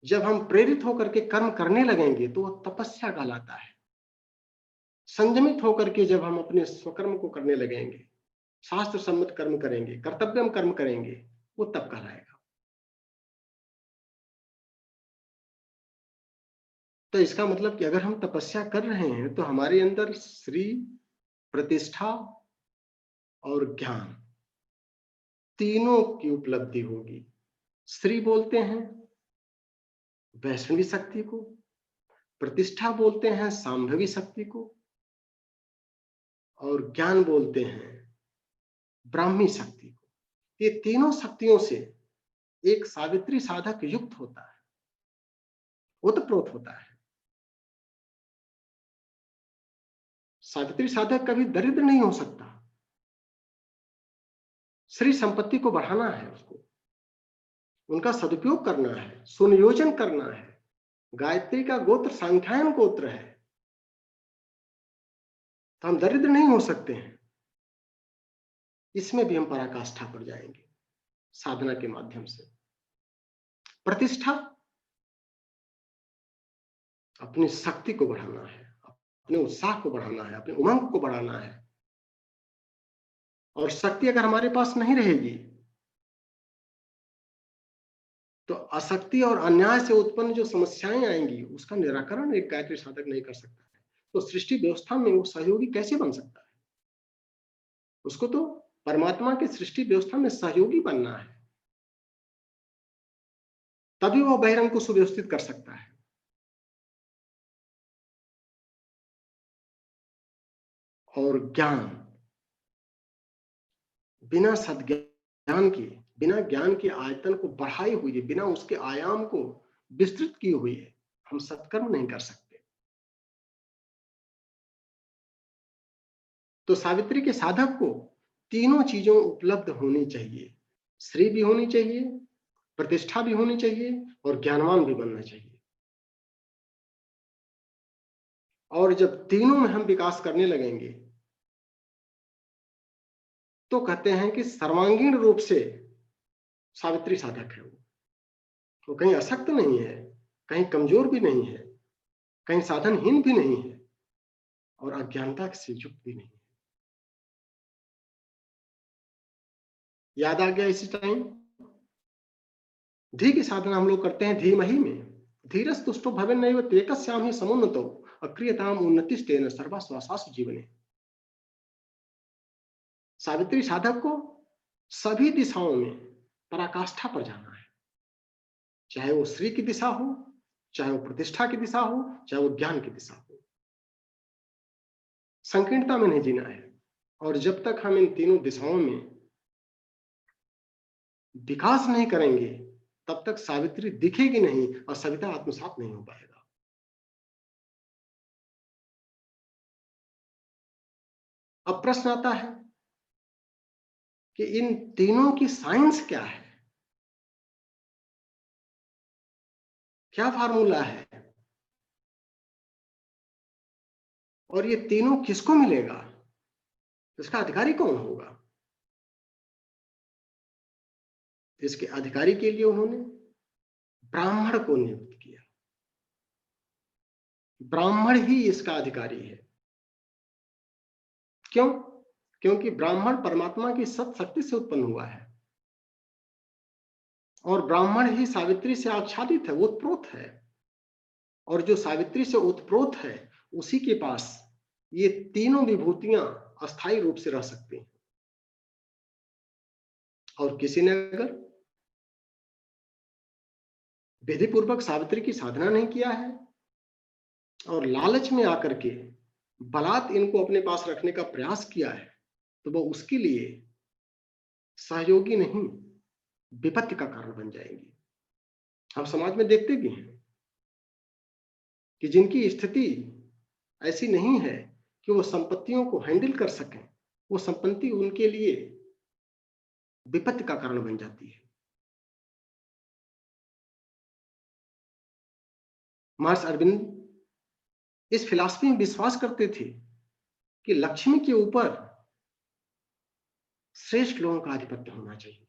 जब हम प्रेरित होकर के कर्म करने लगेंगे तो वह तपस्या कहलाता है। संयमित होकर के जब हम अपने स्वकर्म को करने लगेंगे, शास्त्र सम्मत कर्म करेंगे, कर्तव्यम कर्म करेंगे, वो तप कहलाएगा। तो इसका मतलब कि अगर हम तपस्या कर रहे हैं तो हमारे अंदर श्री, प्रतिष्ठा और ज्ञान तीनों की उपलब्धि होगी। श्री बोलते हैं वैष्णवी शक्ति को, प्रतिष्ठा बोलते हैं सांभवी शक्ति को, और ज्ञान बोलते हैं ब्राह्मी शक्ति को। ये तीनों शक्तियों से एक सावित्री साधक युक्त होता है, ओतप्रोत होता है। सावित्री साधक कभी दरिद्र नहीं हो सकता। श्री संपत्ति को बढ़ाना है, उसको उनका सदुपयोग करना है, सुनियोजन करना है। गायत्री का गोत्र सांख्यायन गोत्र है, तो हम दरिद्र नहीं हो सकते हैं। इसमें भी हम पराकाष्ठा पर जाएंगे साधना के माध्यम से। प्रतिष्ठा, अपनी शक्ति को बढ़ाना है, अपने उत्साह को बढ़ाना है, अपने उमंग को बढ़ाना है। और शक्ति अगर हमारे पास नहीं रहेगी तो अशक्ति और अन्याय से उत्पन्न जो समस्याएं आएंगी उसका निराकरण एक गायत्री साधक नहीं कर सकता है। तो सृष्टि व्यवस्था में वो सहयोगी कैसे बन सकता है? उसको तो परमात्मा की सृष्टि व्यवस्था में सहयोगी बनना है, तभी वो बहिरंग को सुव्यवस्थित कर सकता है। और ज्ञान, बिना सद्ज्ञान के, बिना ज्ञान के आयतन को बढ़ाई हुई है, बिना उसके आयाम को विस्तृत की हुई है, हम सत्कर्म नहीं कर सकते। तो सावित्री के साधक को तीनों चीजों उपलब्ध होनी चाहिए। श्री भी होनी चाहिए, प्रतिष्ठा भी होनी चाहिए, और ज्ञानवान भी बनना चाहिए। और जब तीनों में हम विकास करने लगेंगे तो कहते हैं कि सर्वांगीण रूप से सावित्री साधक है वो कहीं अशक्त नहीं है, कहीं कमजोर भी नहीं है, कहीं साधनहीन भी नहीं है, और अज्ञानता से युक्त भी नहीं है। याद आ गया इसी टाइम? धी की साधना हम लोग करते हैं धीमहि में। धीरस तुष्टो भवेन्नैव तेकस्याम हि समुन्नतो अक्रियताम उन्नतिस्तेन सर्वास्वासासु जीवने। सावित्री साधक को सभी दिशाओं में पराकाष्ठा पर जाना है, चाहे वो श्री की दिशा हो, चाहे वो प्रतिष्ठा की दिशा हो, चाहे वो ज्ञान की दिशा हो। संकीर्णता में नहीं जीना है। और जब तक हम इन तीनों दिशाओं में विकास नहीं करेंगे, तब तक सावित्री दिखेगी नहीं और सविता आत्मसात नहीं हो पाएगा। अब प्रश्न आता है कि इन तीनों की साइंस क्या है, क्या फार्मूला है, और ये तीनों किसको मिलेगा, इसका अधिकारी कौन होगा? इसके अधिकारी के लिए उन्होंने ब्राह्मण को नियुक्त किया। ब्राह्मण ही इसका अधिकारी है। क्यों? क्योंकि ब्राह्मण परमात्मा की सत शक्ति से उत्पन्न हुआ है और ब्राह्मण ही सावित्री से आच्छादित है, उत्प्रोत है। और जो सावित्री से उत्प्रोत है, उसी के पास ये तीनों विभूतियां अस्थायी रूप से रह सकती हैं। और किसी ने अगर विधि पूर्वक सावित्री की साधना नहीं किया है और लालच में आकर के बलात् इनको अपने पास रखने का प्रयास किया है, तो वो उसके लिए सहयोगी नहीं, विपत्ति का कारण बन जाएंगी। हम समाज में देखते भी हैं कि जिनकी स्थिति ऐसी नहीं है कि वो संपत्तियों को हैंडल कर सकें, वो संपत्ति उनके लिए विपत्ति का कारण बन जाती है। महर्षि अरविंद इस फिलॉसफी में विश्वास करते थे कि लक्ष्मी के ऊपर श्रेष्ठ लोगों का आधिपत्य होना चाहिए।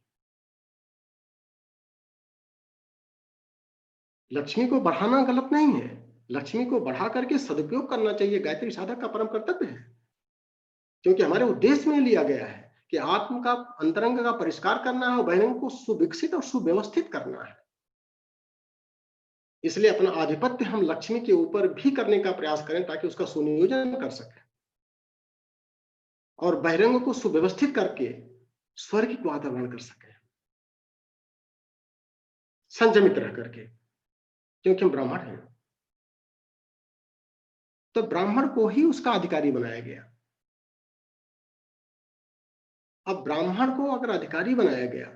लक्ष्मी को बढ़ाना गलत नहीं है, लक्ष्मी को बढ़ा करके सदुपयोग करना चाहिए, गायत्री साधक का परम कर्तव्य है। क्योंकि हमारे उद्देश्य में लिया गया है कि आत्म का अंतरंग का परिष्कार करना है और बहिरंग को सुविकसित और सुव्यवस्थित करना है। इसलिए अपना आधिपत्य हम लक्ष्मी के ऊपर भी करने का प्रयास करें ताकि उसका सुनियोजन कर सकें और बहिरंग को सुव्यवस्थित करके स्वर्ग को वातावरण कर सकें, संयमित रह करके, क्योंकि हम ब्राह्मण हैं। तो ब्राह्मण को ही उसका अधिकारी बनाया गया। अब ब्राह्मण को अगर अधिकारी बनाया गया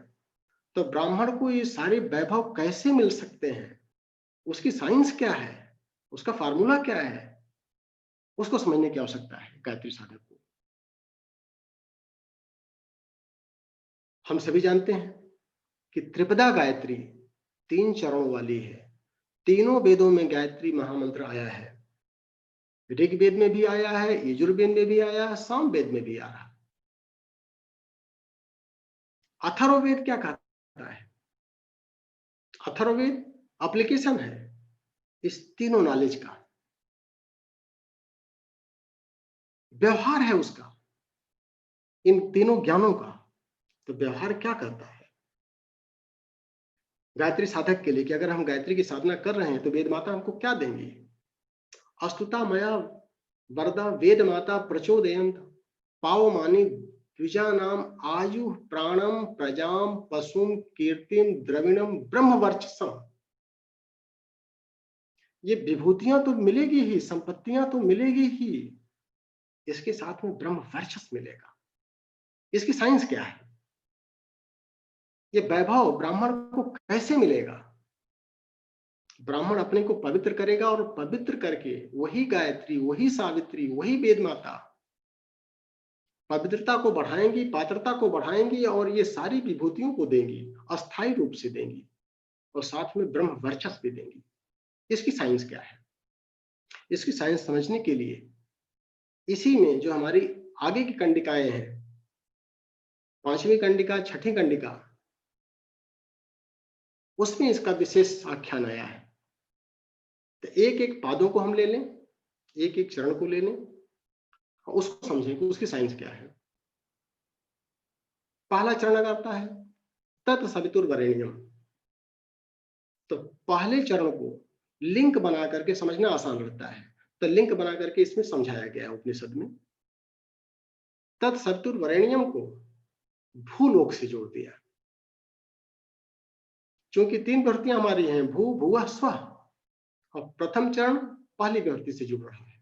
तो ब्राह्मण को ये सारे वैभव कैसे मिल सकते हैं, उसकी साइंस क्या है, उसका फार्मूला क्या है, उसको समझने की आवश्यकता है गायत्री साधक को। हम सभी जानते हैं कि त्रिपदा गायत्री 3 चरणों वाली है। तीनों वेदों में गायत्री महामंत्र आया है। ऋग्वेद में भी आया है, यजुर्वेद में भी आया है, सामवेद में भी आ रहा है। अथर्ववेद क्या कहता है? अथर्ववेद एप्लीकेशन है इस तीनों नॉलेज का, व्यवहार है उसका, इन तीनों ज्ञानों का। तो व्यवहार क्या करता है गायत्री साधक के लिए कि अगर हम गायत्री की साधना कर रहे हैं तो वेद माता हमको क्या देंगी? अस्तुता मया वरदा वेद माता प्रचोदयंत पावमानि द्विजानाम आयु प्राणम प्रजाम पशुम कीर्तिम द्रविणम ब्रह्मवर्चसम। ये विभूतियां तो मिलेगी ही, संपत्तियां तो मिलेगी ही, इसके साथ में ब्रह्म वर्चस्व मिलेगा। इसकी साइंस क्या है? ये वैभव ब्राह्मण को कैसे मिलेगा? ब्राह्मण अपने को पवित्र करेगा और पवित्र करके वही गायत्री, वही सावित्री, वही वेद माता पवित्रता को बढ़ाएंगी, पात्रता को बढ़ाएंगी और ये सारी विभूतियों को देंगी, अस्थायी रूप से देंगी और साथ में ब्रह्म वर्चस्व भी देंगी। इसकी साइंस क्या है? इसकी साइंस समझने के लिए इसी में जो हमारी आगे की कंडिकाएं हैं, 5वीं कंडिका, 6ठी कंडिका, उसमें इसका विशेष आख्यान आया है। तो एक एक पादों को हम ले लें, एक एक चरण को ले लें, उसको समझें कि उसकी साइंस क्या है। पहला चरण आता है तत्सवितुर्वरेण्यम। तो पहले चरण को लिंक बना करके समझना आसान रहता है, तो लिंक बना करके इसमें समझाया गया है उपनिषद में। तत्सवितुर्वरेण्यम को भूलोक से जोड़ दिया, क्योंकि 3 प्रवृत्तियां हमारी हैं, भू भुवः स्वः। और प्रथम चरण पहली विभक्ति से जुड़ रहा है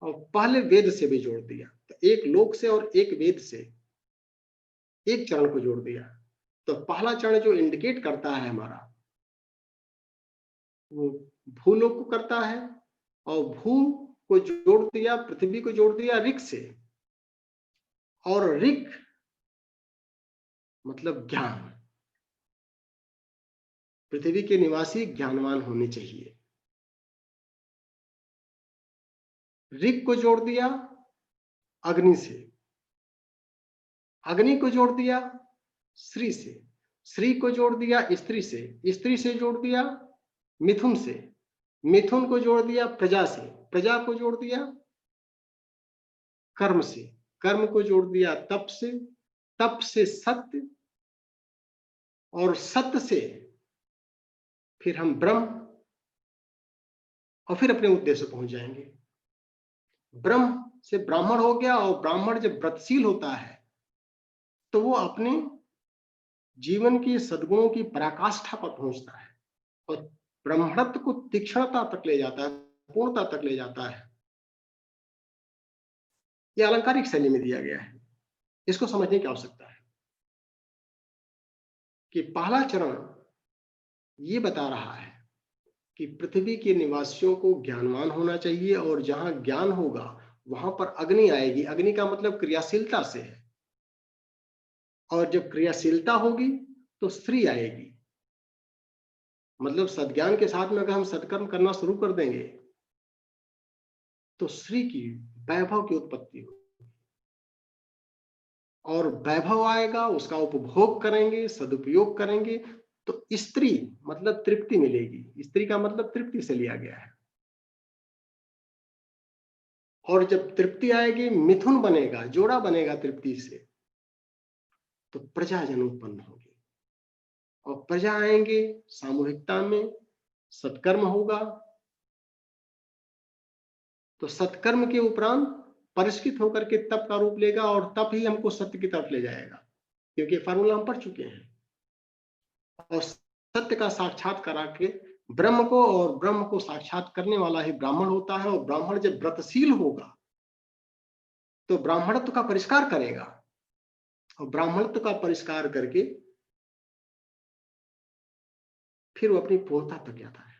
और पहले वेद से भी जोड़ दिया। तो एक लोक से और एक वेद से एक चरण को जोड़ दिया। तो पहला चरण जो इंडिकेट करता है हमारा, वो भूलोक को करता है और भू को जोड़ दिया, पृथ्वी को जोड़ दिया ऋक से। और ऋक मतलब ज्ञान, पृथ्वी के निवासी ज्ञानवान होने चाहिए। ऋक को जोड़ दिया अग्नि से, अग्नि को जोड़ दिया श्री से, श्री को जोड़ दिया स्त्री से, स्त्री से जोड़ दिया मिथुन से, मिथुन को जोड़ दिया प्रजा से, प्रजा को जोड़ दिया कर्म से, कर्म को जोड़ दिया तप से, तप से सत्य, और सत्य से फिर हम ब्रह्म, और फिर अपने उद्देश्य पहुंच जाएंगे। ब्रह्म से ब्राह्मण हो गया, और ब्राह्मण जब व्रतशील होता है तो वो अपने जीवन की सद्गुणों की पराकाष्ठा पर पहुंचता है और ब्रह्मणत्व को तीक्ष्णता तक ले जाता है, पूर्णता तक ले जाता है। यह अलंकारिक शैली में दिया गया है, इसको समझने की आवश्यकता है कि पहला चरण ये बता रहा है कि पृथ्वी के निवासियों को ज्ञानवान होना चाहिए, और जहां ज्ञान होगा वहां पर अग्नि आएगी। अग्नि का मतलब क्रियाशीलता से है, और जब क्रियाशीलता होगी तो श्री आएगी। मतलब सद्ज्ञान के साथ में अगर हम सत्कर्म करना शुरू कर देंगे तो श्री की, वैभव की उत्पत्ति होगी, और वैभव आएगा, उसका उपभोग करेंगे, सदुपयोग करेंगे तो स्त्री मतलब तृप्ति मिलेगी। स्त्री का मतलब तृप्ति से लिया गया है। और जब तृप्ति आएगी, मिथुन बनेगा, जोड़ा बनेगा तृप्ति से, तो प्रजाजन उत्पन्न होगी, और प्रजा आएंगे सामूहिकता में, सत्कर्म होगा। तो सत्कर्म के उपरांत परिष्कृत होकर के तप का रूप लेगा, और तप ही हमको सत्य की तरफ ले जाएगा, क्योंकि फार्मूला हम पढ़ चुके हैं। और सत्य का साक्षात करा के ब्रह्म को, और ब्रह्म को साक्षात करने वाला ही ब्राह्मण होता है। और ब्राह्मण जब व्रतशील होगा तो ब्राह्मणत्व का परिष्कार करेगा, और ब्राह्मणत्व का परिष्कार करके फिर वो अपनी पूर्णता तक जाता है,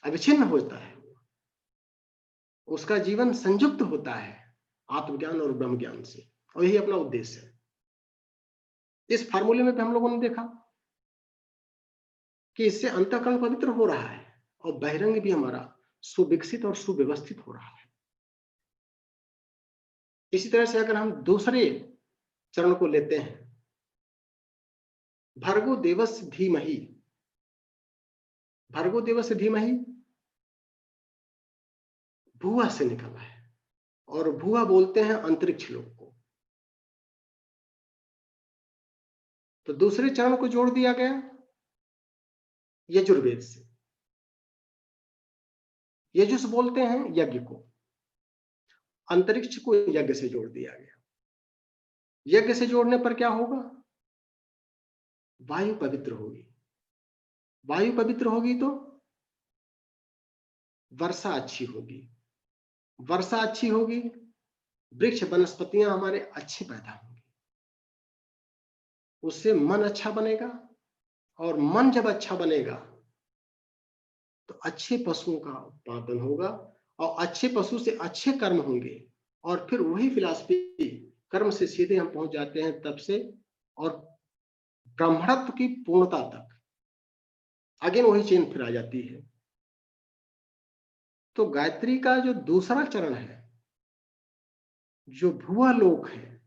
अविच्छिन्न होता है, उसका जीवन संयुक्त होता है आत्मज्ञान और ब्रह्म ज्ञान से, और यही अपना उद्देश्य है। इस फार्मूले में भी हम लोगों ने देखा कि इससे अंतःकरण पवित्र हो रहा है, और बहिरंग भी हमारा सुविकसित और सुव्यवस्थित हो रहा है। इसी तरह से अगर हम दूसरे चरण को लेते हैं, भर्गो देवस्य धीमहि, भर्गो देवस्य धीमहि भुआ से निकला है, और भुआ बोलते हैं अंतरिक्ष लोक को। तो दूसरे चरण को जोड़ दिया गया यजुर्वेद से। यजुस बोलते हैं यज्ञ को, अंतरिक्ष को यज्ञ से जोड़ दिया गया। यज्ञ से जोड़ने पर क्या होगा? वायु पवित्र होगी, वायु पवित्र होगी तो वर्षा अच्छी होगी, वर्षा अच्छी होगी, वृक्ष वनस्पतियां हमारे अच्छे पैदा होंगे, उससे मन अच्छा बनेगा, और मन जब अच्छा बनेगा तो अच्छे पशुओं का उत्पादन होगा, और अच्छे पशु से अच्छे कर्म होंगे, और फिर वही फिलॉसफी, कर्म से सीधे हम पहुंच जाते हैं तब से, और ब्रह्मणत्व की पूर्णता तक अगेन वही चेन फिर आ जाती है। तो गायत्री का जो दूसरा चरण है, जो भुआ लोक है,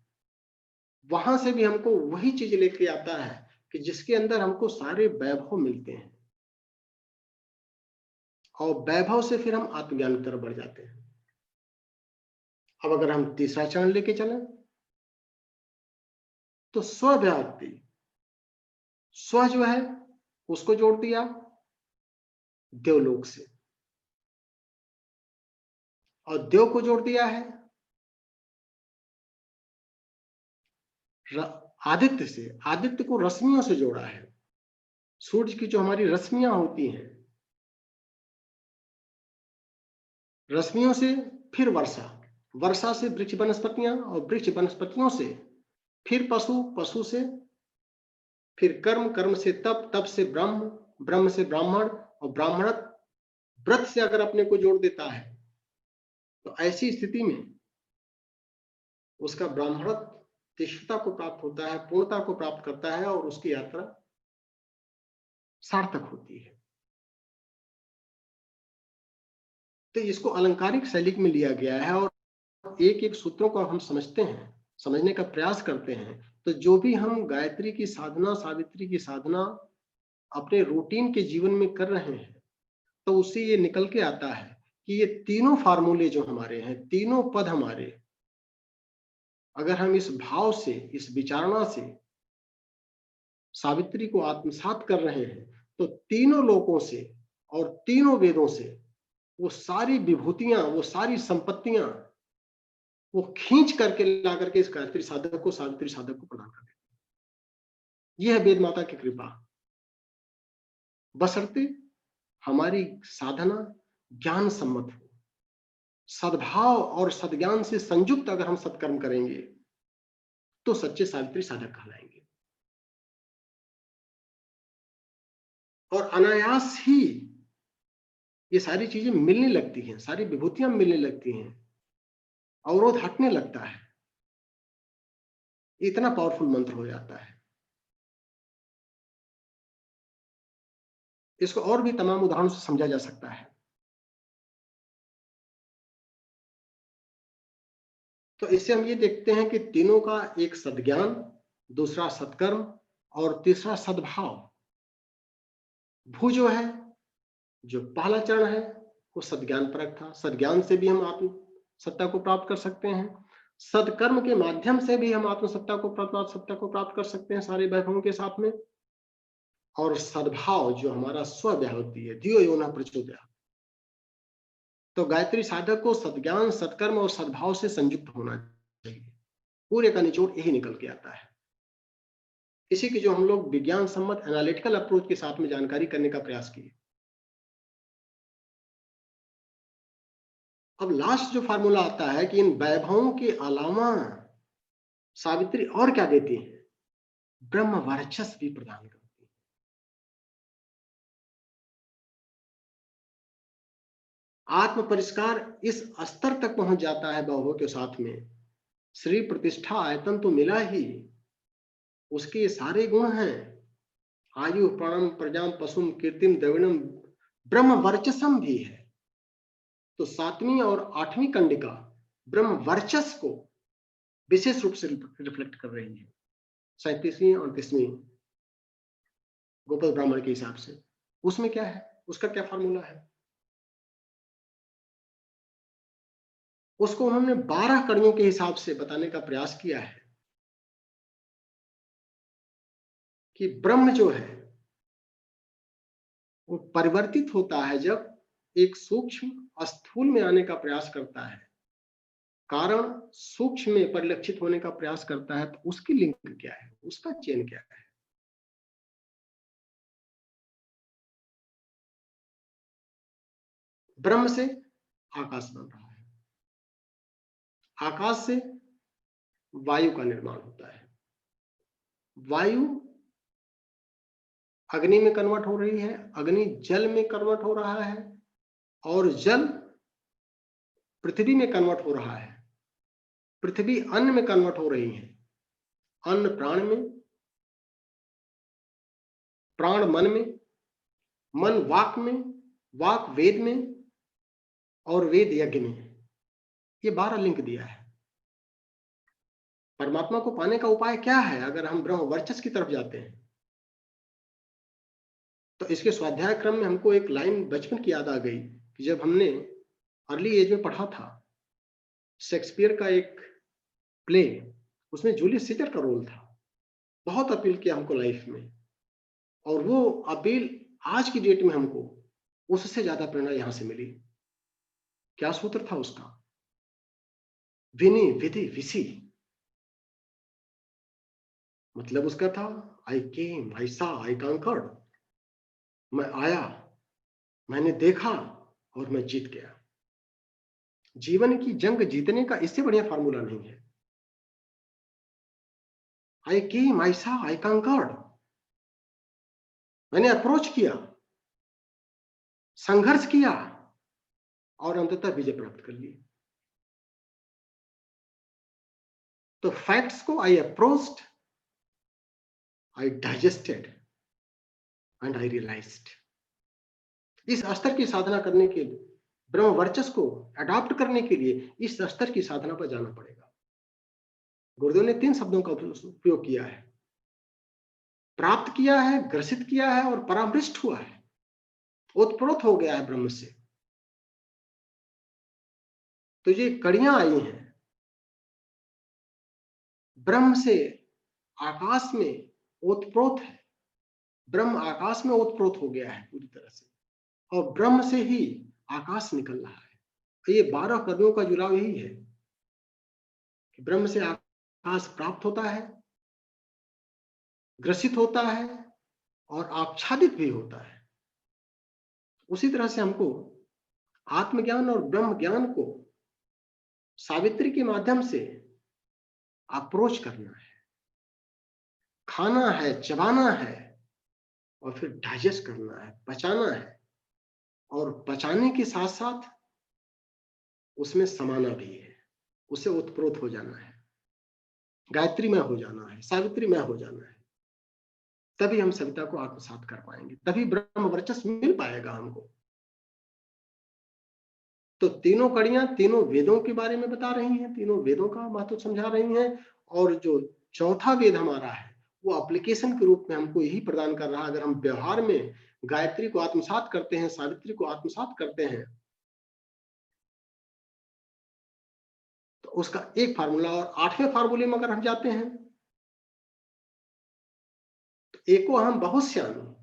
वहां से भी हमको वही चीज लेके आता है कि जिसके अंदर हमको सारे वैभव मिलते हैं, और वैभव से फिर हम आत्मज्ञान की तरफ बढ़ जाते हैं। अब अगर हम तीसरा चरण लेके चलें तो स्वव्याप्ति, स्व जो है उसको जोड़ दिया देवलोक से, और देव को जोड़ दिया है आदित्य से, आदित्य को रश्मियों से जोड़ा है। सूर्य की जो हमारी रश्मियां होती हैं रश्मियों से फिर वर्षा, वर्षा से वृक्ष वनस्पतियां, और वृक्ष वनस्पतियों से फिर पशु, पशु से फिर कर्म, कर्म से तप, तप से ब्रह्म, ब्रह्म से ब्राह्मण, और ब्राह्मणत व्रत से अगर अपने को जोड़ देता है तो ऐसी स्थिति में उसका ब्राह्मणत तीक्ष्णता को प्राप्त होता है, पूर्णता को प्राप्त करता है, और उसकी यात्रा सार्थक होती है। तो इसको अलंकारिक शैली में लिया गया है, और एक एक सूत्रों को हम समझते हैं, समझने का प्रयास करते हैं, तो जो भी हम गायत्री की साधना, सावित्री की साधना अपने रूटीन के जीवन में कर रहे हैं, तो उससे ये निकल के आता है कि ये तीनों फार्मूले जो हमारे हैं, तीनों पद हमारे, अगर हम इस भाव से, इस विचारणा से सावित्री को आत्मसात कर रहे हैं, तो तीनों लोकों से और तीनों वेदों से वो सारी विभूतियां, वो सारी संपत्तियां वो खींच करके ला करके इस गायत्री साधक को, सावित्री साधक को प्रदान कर देती। यह है वेद माता की कृपा, बशर्ते हमारी साधना ज्ञान सम्मत हो, सद्भाव और सद्ज्ञान से संयुक्त अगर हम सत्कर्म करेंगे तो सच्चे सावित्री साधक कहलाएंगे, और अनायास ही ये सारी चीजें मिलने लगती हैं, सारी विभूतियां मिलने लगती हैं, अवरोध हटने लगता है, इतना पावरफुल मंत्र हो जाता है। इसको और भी तमाम उदाहरणों से समझा जा सकता है। तो इससे हम ये देखते हैं कि तीनों का, एक सद्ज्ञान, दूसरा सत्कर्म, और तीसरा सद्भाव। भू जो है, जो पहला चरण है, वो सद्ज्ञान परक था, सद्ज्ञान से भी हम आत्म सत्ता को प्राप्त कर सकते हैं, सत्कर्म के माध्यम से भी हम आत्म सत्ता को प्राप्त कर सकते हैं सारे वैभवों के साथ में, और सद्भाव जो हमारा स्वव्याहति है, धियो यो न प्रचोदयात्। तो गायत्री साधक को सद्ज्ञान, सत्कर्म और सद्भाव से संयुक्त होना चाहिए, पूरे का निचोड़ यही निकल के आता है। इसी की जो हम लोग विज्ञान सम्मत एनालिटिकल अप्रोच के साथ में जानकारी करने का प्रयास किए। अब लास्ट जो फार्मूला आता है कि इन वैभवों के अलावा सावित्री और क्या देती है, ब्रह्म वर्चस्व भी प्रदान करती है। आत्म परिष्कार इस स्तर तक पहुंच जाता है वैभव के साथ में, श्री प्रतिष्ठा आयतन तो मिला ही, उसके सारे गुण हैं, आयु प्राणम प्रजाम पशुम कीर्तिम द्रविणम, ब्रह्म वर्चसम भी है। तो 7वीं और 8वीं कंडिका ब्रह्म वर्चस्व को विशेष रूप से रिफ्लेक्ट कर रही है, 37वीं और 30वीं गोपाल ब्राह्मण के हिसाब से। उसमें क्या है, उसका क्या फार्मूला है, उसको उन्होंने 12 कड़ियों के हिसाब से बताने का प्रयास किया है कि ब्रह्म जो है वो परिवर्तित होता है जब एक सूक्ष्म स्थूल में आने का प्रयास करता है, कारण सूक्ष्म में परिलक्षित होने का प्रयास करता है, तो उसकी लिंक क्या है, उसका चेन क्या है। ब्रह्म से आकाश बन रहा है, आकाश से वायु का निर्माण होता है, वायु अग्नि में कन्वर्ट हो रही है, अग्नि जल में कन्वर्ट हो रहा है, और जल पृथ्वी में कन्वर्ट हो रहा है, पृथ्वी अन्न में कन्वर्ट हो रही है, अन्न प्राण में, प्राण मन में, मन वाक में, वाक वेद में, और वेद यज्ञ में। ये 12 लिंक दिया है। परमात्मा को पाने का उपाय क्या है अगर हम ब्रह्म वर्चस्व की तरफ जाते हैं? तो इसके स्वाध्याय क्रम में हमको एक लाइन बचपन की याद आ गई कि जब हमने अर्ली एज में पढ़ा था शेक्सपियर का एक प्ले, उसमें जूलियस सीजर का रोल था, बहुत अपील किया हमको लाइफ में, और वो अपील आज की डेट में हमको उससे ज्यादा प्रेरणा यहां से मिली। क्या सूत्र था उसका? विनि विधि विसी, मतलब उसका था आई केम, आई सा, आई कांकर्ड, मैं आया, मैंने देखा और मैं जीत गया। जीवन की जंग जीतने का इससे बढ़िया फार्मूला नहीं है। आई केम, आई सॉ, आई कंकर्ड। मैंने अप्रोच किया, संघर्ष किया और अंततः विजय प्राप्त कर ली। तो फैक्ट्स को I approached, I digested and I realised. इस स्तर की साधना करने के लिए, ब्रह्म वर्चस्व को अडॉप्ट करने के लिए इस स्तर की साधना पर जाना पड़ेगा। गुरुदेव ने 3 शब्दों का उपयोग किया है, प्राप्त किया है, ग्रसित किया है और परामृष्ट हुआ है, ओतप्रोत हो गया है ब्रह्म से। तो ये कड़ियां आई हैं, ब्रह्म से आकाश में ओतप्रोत है, ब्रह्म आकाश में ओतप्रोत हो गया है पूरी तरह से, और ब्रह्म से ही आकाश निकल रहा है। तो ये 12 कदमों का जुड़ाव यही है कि ब्रह्म से आकाश प्राप्त होता है, ग्रसित होता है और आच्छादित भी होता है। उसी तरह से हमको आत्मज्ञान और ब्रह्म ज्ञान को सावित्री के माध्यम से अप्रोच करना है, खाना है, चबाना है और फिर डाइजेस्ट करना है, पचाना है, और पचाने के साथ साथ उसमें समाना भी है, उसे उत्प्रोत हो जाना है, गायत्री में हो जाना है, सावित्री में हो जाना है। तभी हम सविता को आत्मसात कर पाएंगे, तभी ब्रह्म वर्चस्व मिल पाएगा हमको। तो तीनों कड़ियां तीनों वेदों के बारे में बता रही हैं, तीनों वेदों का महत्व समझा रही हैं, और जो चौथा वेद हमारा है वो एप्लीकेशन के रूप में हमको यही प्रदान कर रहा है। अगर हम व्यवहार में गायत्री को आत्मसात करते हैं, सावित्री को आत्मसात करते हैं, तो उसका एक फार्मूला, और 8वें फार्मूले में अगर हम जाते हैं तो एको हम बहुश्यामी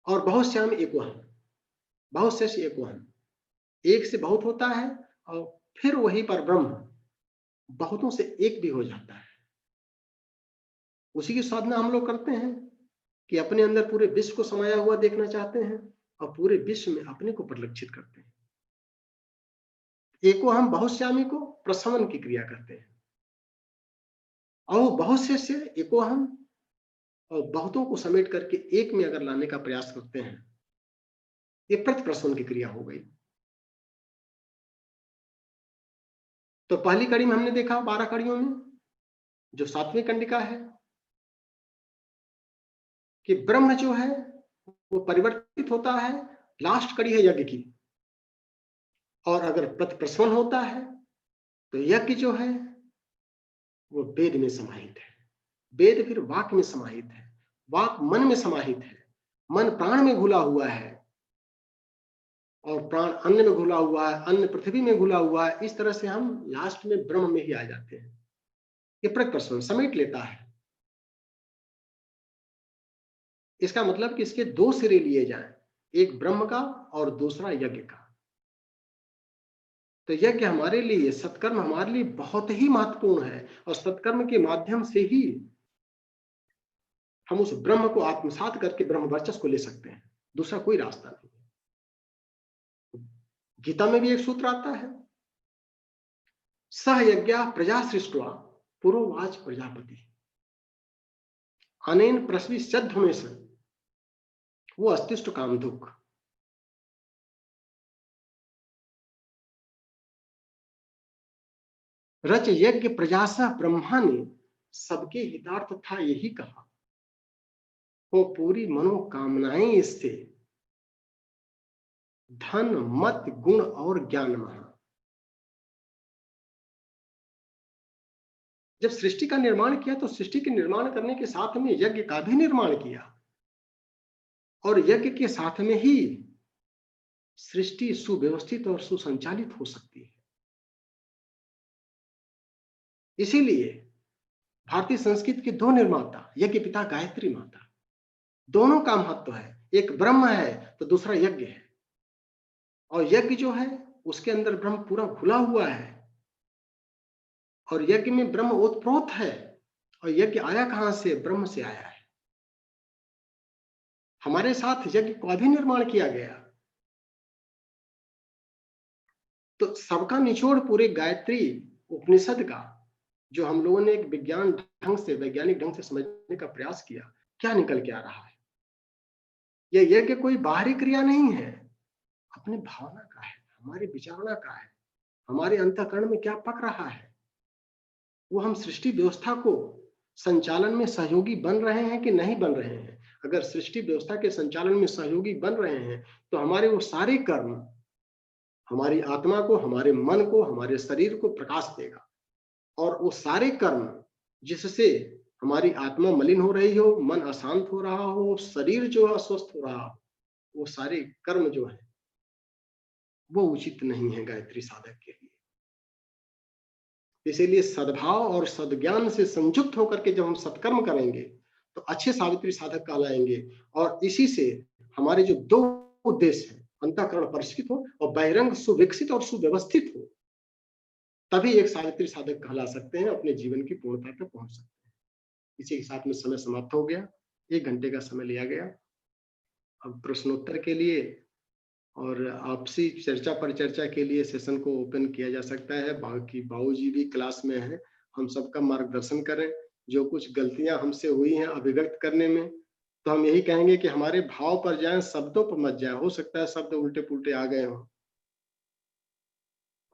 और बहुश्यामी एको हम, बहुत से एको हम, एक से बहुत होता है और फिर वही पर ब्रह्म बहुतों से एक भी हो जाता है। उसी की साधना हम लोग करते हैं कि अपने अंदर पूरे विश्व को समाया हुआ देखना चाहते हैं और पूरे विश्व में अपने को परिलक्षित करते हैं। एको हम बहुश्यामी को प्रशमन की क्रिया करते हैं, और बहुत से एको हम और बहुतों को समेट करके एक में अगर लाने का प्रयास करते हैं, ये प्रतिप्रसवन की क्रिया हो गई। तो पहली कड़ी में हमने देखा 12 कड़ियों में जो 7वीं कंडिका है कि ब्रह्म जो है वो परिवर्तित होता है, लास्ट कड़ी है यज्ञ की, और अगर प्रतिप्रसवन होता है तो यज्ञ जो है वो वेद में समाहित है, वेद फिर वाक में समाहित है, वाक मन में समाहित है, मन प्राण में घुला हुआ है, और प्राण अन्न में घुला हुआ है, अन्न पृथ्वी में घुला हुआ है। इस तरह से हम लास्ट में ब्रह्म में ही आ जाते हैं। ये प्रतिप्रसवन समेट लेता है। इसका मतलब कि इसके 2 सिरे लिए जाएं, एक ब्रह्म का और दूसरा यज्ञ का। तो यज्ञ हमारे लिए, सत्कर्म हमारे लिए बहुत ही महत्वपूर्ण है, और सत्कर्म के माध्यम से ही हम उस ब्रह्म को आत्मसात करके ब्रह्म वर्चस्व को ले सकते हैं, दूसरा कोई रास्ता नहीं। गीता में भी एक सूत्र आता है, सह यज्ञ प्रजा सृष्ट्वा पुरोवाच प्रजापति अनेन प्रसवी सद्धमेश वो अस्तिष्ट काम दुख। रच यज्ञ प्रजासह ब्रह्मा ने सबके हितार्थ था यही कहा, वो पूरी मनोकामनाएं इससे धन मत गुण और ज्ञान महा। जब सृष्टि का निर्माण किया तो सृष्टि के निर्माण करने के साथ में यज्ञ का भी निर्माण किया, और यज्ञ के साथ में ही सृष्टि सुव्यवस्थित और सुसंचालित हो सकती है। इसीलिए भारतीय संस्कृति के 2 निर्माता, यज्ञ पिता गायत्री माता, दोनों का महत्व है। एक ब्रह्म है तो दूसरा यज्ञ है, और यज्ञ जो है उसके अंदर ब्रह्म पूरा घुला हुआ है, और यज्ञ में ब्रह्म ओतप्रोत है, और यज्ञ आया कहां से? ब्रह्म से आया है। हमारे साथ यज्ञ का भी निर्माण किया गया, तो सबका निचोड़ पूरे गायत्री उपनिषद का, जो हम लोगों ने एक वैज्ञानिक ढंग से समझने का प्रयास किया, क्या निकल के आ रहा है? ये यज्ञ कोई बाहरी क्रिया नहीं है, अपने भावना का है, हमारी विचारणा का है, हमारे अंतःकरण में क्या पक रहा है, वो हम सृष्टि व्यवस्था को संचालन में सहयोगी बन रहे हैं कि नहीं बन रहे हैं। अगर सृष्टि व्यवस्था के संचालन में सहयोगी बन रहे हैं तो हमारे वो सारे कर्म हमारी आत्मा को, हमारे मन को, हमारे शरीर को प्रकाश देगा। और वो सारे कर्म जिससे हमारी आत्मा मलिन हो रही हो, मन अशांत हो रहा हो, शरीर जो अस्वस्थ हो रहा हो, वो सारे कर्म जो है वो उचित नहीं है गायत्री साधक के लिए। इसीलिए सद्भाव और सद्ज्ञान से संयुक्त होकर के जब हम सत्कर्म करेंगे तो अच्छे सावित्री साधक कहलाएंगे। और इसी से हमारे जो दो उद्देश्य हैं, अंतःकरण परिष्कृत हो और बहिरंग सुविकसित और सुव्यवस्थित हो, तभी एक सावित्री साधक कहला सकते हैं, अपने जीवन की पूर्णता तक पहुंच सकते हैं। इसी के साथ में समय समाप्त हो गया, 1 घंटे का समय लिया गया। अब प्रश्नोत्तर के लिए और आपसी चर्चा परिचर्चा के लिए सेशन को ओपन किया जा सकता है। बाकी बाबूजी भी क्लास में हैं, हम सबका मार्गदर्शन करें। जो कुछ गलतियां हमसे हुई हैं अभिव्यक्त करने में, तो हम यही कहेंगे कि हमारे भाव पर जाएं, शब्दों पर मत जाएं। हो सकता है शब्द उल्टे पुल्टे आ गए हों,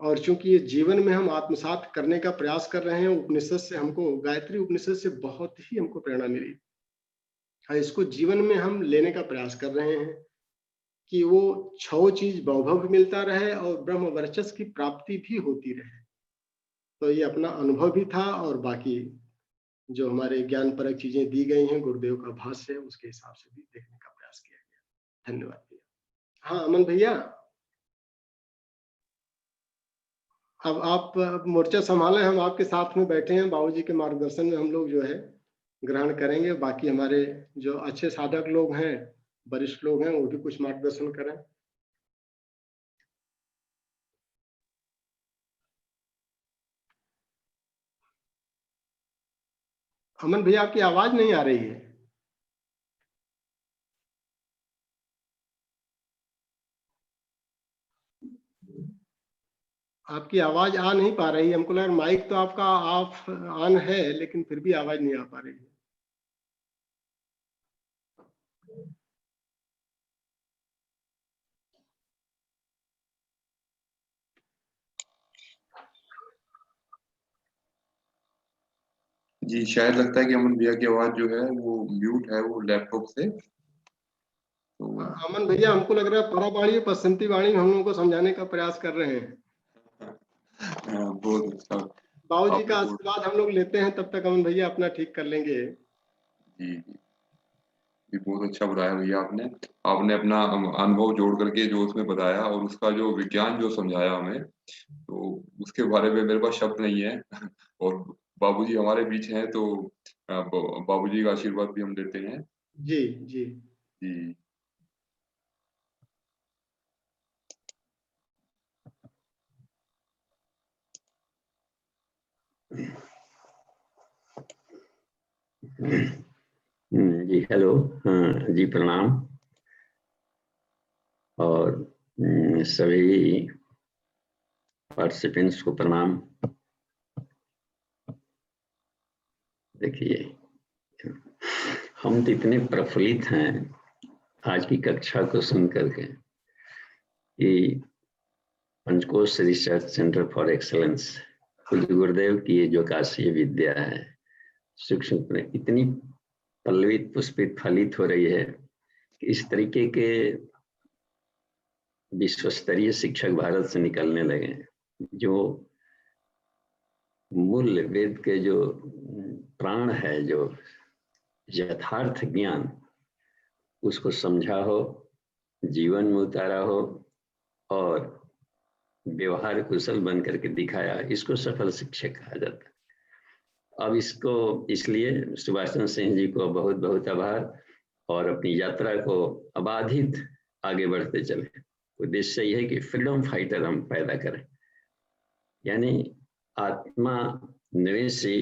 और चूंकि ये जीवन में हम आत्मसात करने का प्रयास कर रहे हैं, उपनिषद से हमको, गायत्री उपनिषद से बहुत ही हमको प्रेरणा मिली, और इसको जीवन में हम लेने का प्रयास कर रहे हैं कि वो 6 चीज वैभव भी मिलता रहे और ब्रह्म वर्चस्व की प्राप्ति भी होती रहे। तो ये अपना अनुभव भी था, और बाकी जो हमारे ज्ञान परक चीजें दी गई हैं, गुरुदेव का भाष्य है, उसके हिसाब से भी देखने का प्रयास किया गया। धन्यवाद भैया। हाँ अमन भैया, अब आप मोर्चा संभालें, हम आपके साथ में बैठे हैं। बाबूजी के मार्गदर्शन में हम लोग जो है ग्रहण करेंगे। बाकी हमारे जो अच्छे साधक लोग हैं, वरिष्ठ लोग हैं, वो भी कुछ मार्गदर्शन करें। अमन भैया, आपकी आवाज नहीं आ रही है। आपकी आवाज आ नहीं पा रही है। हमको लगा माइक तो आपका ऑफ ऑन है, लेकिन फिर भी आवाज नहीं आ पा रही है। जी शायद लगता है कि अमन भैया की आवाज जो है वो म्यूट है, वो लैपटॉप से। तो अमन भैया, हमको लग रहा है पराबाणी बसंती वाणी हम लोगों को समझाने का प्रयास कर रहे हैं। बहुत अच्छा। बाबूजी का आपने आशीर्वाद हम लोग लेते हैं, तब तक अमन भैया अपना ठीक कर लेंगे। जी जी बहुत अच्छा बताया भैया आपने। आपने अपना अनुभव जोड़ करके जो उसमें बताया और उसका जो विज्ञान जो समझाया हमें, तो उसके बारे में मेरे पास शब्द नहीं है। और बाबूजी हमारे बीच हैं, तो बाबूजी का आशीर्वाद भी हम लेते हैं। जी जी। जी जी हेलो, हाँ जी प्रणाम। और सभी पार्टिसिपेंट्स को प्रणाम। देखिए, हम तो इतने प्रफुल्लित हैं आज की कक्षा को सुन करके कि पंचकोश रिसर्च सेंटर फॉर एक्सलेंस, गुरुदेव की ये जो काशीय विद्या है, सूक्ष्म में इतनी पल्लवित पुष्पित फलित हो रही है कि इस तरीके के विश्व स्तरीय शिक्षक भारत से निकलने लगे, जो मूल वेद के जो प्राण है, जो यथार्थ ज्ञान, उसको समझा हो, जीवन में उतारा हो और व्यवहार कुशल बन करके दिखाया, इसको सफल शिक्षक कहा जाता है। अब इसको इसलिए सुभाष चंद्र सिंह जी को बहुत बहुत आभार, और अपनी यात्रा को अबाधित आगे बढ़ते चले। उद्देश्य यह है कि फ्रीडम फाइटर हम पैदा करें, यानी आत्मा निवेशी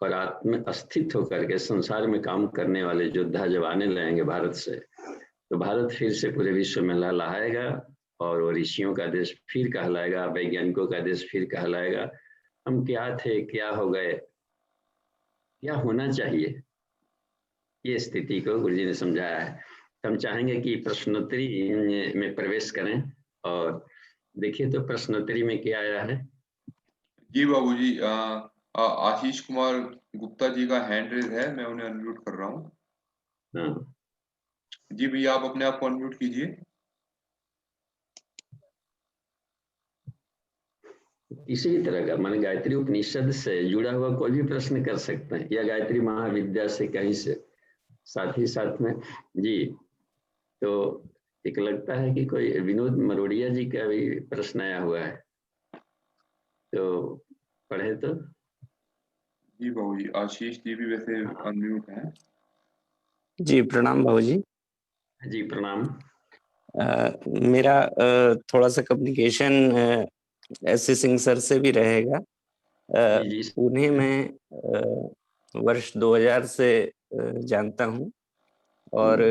और आत्म अस्थित होकर के संसार में काम करने वाले योद्धा जब आने लगेंगे भारत से, तो भारत फिर से पूरे विश्व में लहलहाएगा और वो ऋषियों का देश फिर कहलाएगा, वैज्ञानिकों का देश फिर कहलाएगा। हम क्या थे, क्या हो गए, क्या होना चाहिए, ये स्थिति को गुरुजी ने समझाया है। हम चाहेंगे कि प्रश्नोत्तरी में प्रवेश करें और देखिए तो प्रश्नोत्तरी में क्या आया है। जी बाबूजी, आशीष कुमार गुप्ता जी का हैंड रेज है, मैं उन्हें अनम्यूट कर रहा हूँ। हाँ, जी भैया, आप अपने आप को अनम्यूट कीजिए। किसी भी तरह का माने गायत्री उपनिषद से जुड़ा हुआ कोई भी प्रश्न कर सकते हैं, या गायत्री महाविद्या से कहीं से। साथ ही साथ में जी, तो एक लगता है कि कोई विनोद मरोड़िया जी का भी प्रश्न आया हुआ है, तो पढ़े तो। जी बाबूजी, आशीष जी भी वैसे अनम्यूट हैं। जी प्रणाम बाबूजी। जी प्रणाम। मेरा थोड़ा सा कम्युनिकेशन एस सिंह सर से भी रहेगा। जी उन्हें मैं वर्ष 2000 से जानता हूं और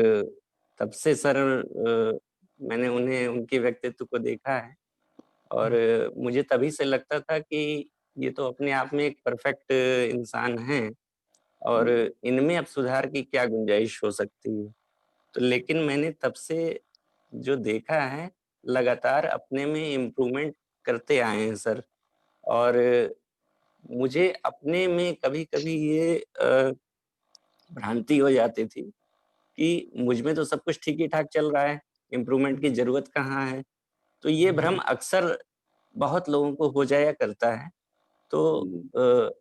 तब से सर मैंने उन्हें, उनके व्यक्तित्व को देखा है और मुझे तभी से लगता था कि ये तो अपने आप में एक परफेक्ट इंसान हैं और इनमें अब सुधार की क्या गुंजाइश हो सकती है। तो लेकिन मैंने तब से जो देखा है, लगातार अपने में इम्प्रूवमेंट करते आए हैं सर। और मुझे अपने में कभी-कभी ये भ्रांति हो जाती थी कि मुझ में तो सब कुछ ठीक ही ठाक चल रहा है, इम्प्रूवमेंट की ज़रूरत कहाँ है? तो ये भ्रम अक्सर बहुत लोगों को हो जाया करता है। तो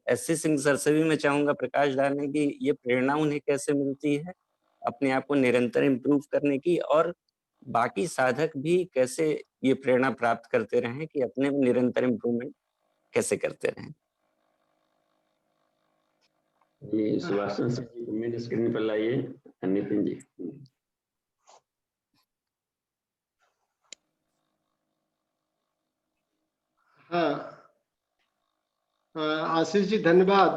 एस.सी. सिंह सर से भी मैं चाहूँगा प्रकाश डालने की, ये प्रेरणा उन्हें कैसे मिलती है अपने आप को निरंतर इम्प्रूव करने की, और बाकी साधक भी कैसे ये प्रेरणा प्राप्त करते रहें कि अपने में निरंतर इम्प्रूवमेंट कैसे करते रहें? जी सुभाषचंद्र सिंह जी को मेरे स्क्रीन पर लाइए। नितिन जी। हाँ, आशीष जी धन्यवाद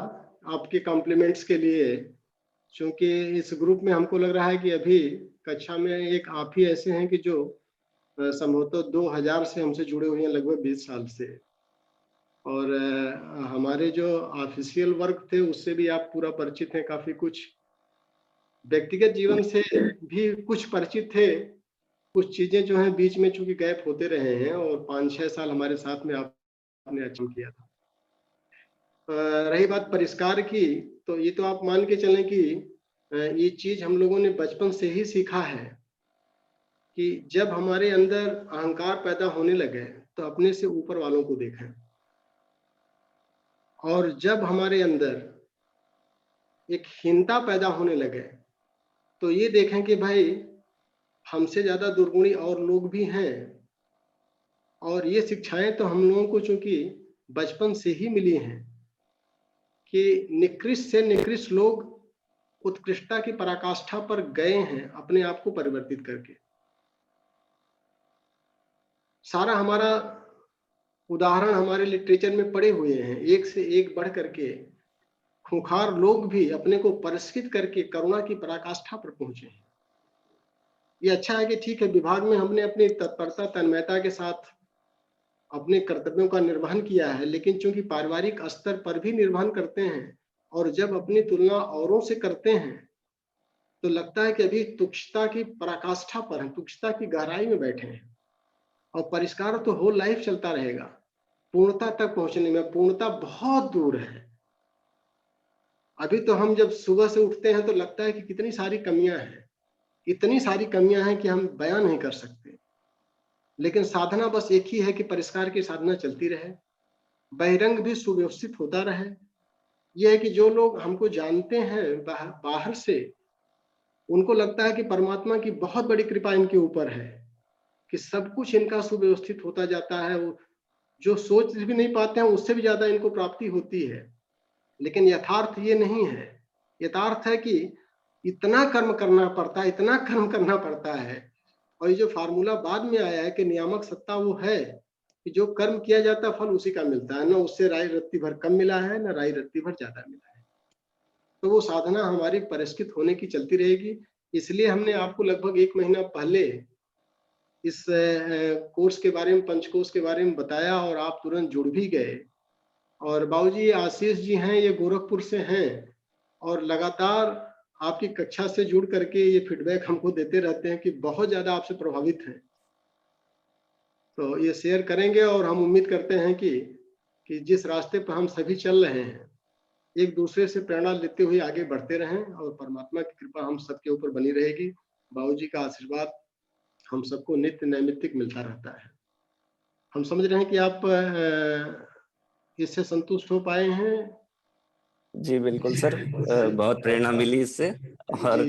आपके कॉम्प्लीमेंट्स के लिए। क्योंकि इस ग्रुप में हमको लग रहा है कि अभी कक्षा में एक आप ही ऐसे हैं कि जो संभवतः 2000 से हमसे जुड़े हुए हैं, लगभग 20 साल से। और हमारे जो ऑफिशियल वर्क थे उससे भी आप पूरा परिचित हैं, काफी कुछ व्यक्तिगत जीवन से भी कुछ परिचित थे। कुछ चीजें जो हैं बीच में चूंकि गैप होते रहे हैं और 5-6 साल हमारे साथ में आपने अचीव किया था। रही बात परिष्कार की, तो ये तो आप मान के चलें कि ये चीज हम लोगों ने बचपन से ही सीखा है कि जब हमारे अंदर अहंकार पैदा होने लगे तो अपने से ऊपर वालों को देखें, और जब हमारे अंदर एक हीनता पैदा होने लगे तो ये देखें कि भाई हमसे ज्यादा दुर्गुणी और लोग भी हैं। और ये शिक्षाएं तो हम लोगों को चूंकि बचपन से ही मिली हैं कि निकृष्ट से निकृष्ट लोग उत्कृष्टता की पराकाष्ठा पर गए हैं अपने आप को परिवर्तित करके। सारा हमारा उदाहरण हमारे लिटरेचर में पड़े हुए हैं, एक से एक बढ़ करके खूंखार लोग भी अपने को परिष्कृत करके करुणा की पराकाष्ठा पर पहुंचे हैं। ये अच्छा है कि ठीक है, विभाग में हमने अपनी तत्परता तन्मयता के साथ अपने कर्तव्यों का निर्वहन किया है, लेकिन चूंकि पारिवारिक स्तर पर भी निर्वहन करते हैं और जब अपनी तुलना औरों से करते हैं तो लगता है कि अभी तुच्छता की पराकाष्ठा पर हैं, तुच्छता की गहराई में बैठे हैं। और परिष्कार तो होल लाइफ चलता रहेगा, पूर्णता तक पहुंचने में पूर्णता बहुत दूर है। अभी तो हम जब सुबह से उठते हैं तो लगता है कि कितनी सारी कमियां हैं, इतनी सारी कमियां हैं कि हम बयान नहीं कर सकते। लेकिन साधना बस एक ही है कि परिष्कार की साधना चलती रहे, बहिरंग भी सुव्यवस्थित होता रहे। यह है कि जो लोग हमको जानते हैं बाहर से, उनको लगता है कि परमात्मा की बहुत बड़ी कृपा इनके ऊपर है कि सब कुछ इनका सुव्यवस्थित होता जाता है। वो जो सोच भी नहीं पाते हैं उससे भी ज्यादा इनको प्राप्ति होती है। लेकिन यथार्थ ये नहीं है। यथार्थ है कि इतना कर्म करना पड़ता है, इतना कर्म करना पड़ता है। और ये जो फार्मूला बाद में आया है कि नियामक सत्ता वो है कि जो कर्म किया जाता है फल उसी का मिलता है, ना उससे राई रत्ती भर कम मिला है, ना राई रत्ती भर ज्यादा मिला है। तो वो साधना हमारी परिष्कृत होने की चलती रहेगी। इसलिए हमने आपको लगभग 1 महीना पहले इस कोर्स के बारे में, पंचकोश के बारे में बताया और आप तुरंत जुड़ भी गए। और बाबूजी आशीष जी हैं, ये गोरखपुर से हैं और लगातार आपकी कक्षा से जुड़ करके ये फीडबैक हमको देते रहते हैं कि बहुत ज्यादा आपसे प्रभावित हैं। तो ये शेयर करेंगे और हम उम्मीद करते हैं कि जिस रास्ते पर हम सभी चल रहे हैं, एक दूसरे से प्रेरणा लेते हुए आगे बढ़ते रहें और परमात्मा की कृपा हम सबके ऊपर बनी रहेगी। बाबूजी का आशीर्वाद हम सबको नित्य नैमित्तिक मिलता रहता है। हम समझ रहे हैं कि आप इससे संतुष्ट हो पाए हैं। जी बिल्कुल सर, बहुत प्रेरणा मिली इससे और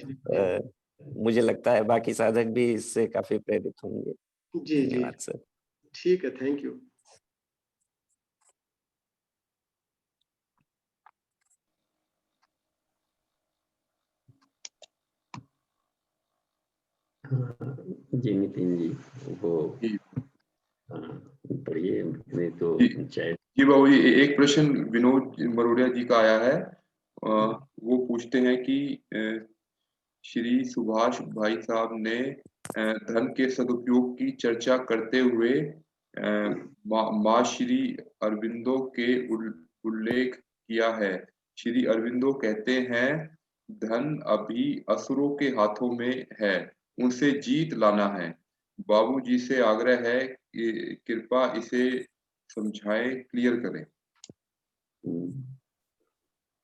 मुझे लगता है बाकी साधक भी इससे काफी प्रेरित होंगे। जी धन्यवाद सर। ठीक है, थैंक यू। जी नितिन जी, वो पढ़िए। नहीं तो चैट। जी बाबू जी, एक प्रश्न विनोद बरोड़िया जी का आया है। वो पूछते हैं कि श्री सुभाष भाई साहब ने धन के सदुपयोग की चर्चा करते हुए माँ श्री अरविंदो के उल्लेख किया है। श्री अरविंदो कहते हैं धन अभी असुरों के हाथों में है, उनसे जीत लाना है। बाबूजी से आग्रह है कि कृपा इसे समझाएं, क्लियर करें।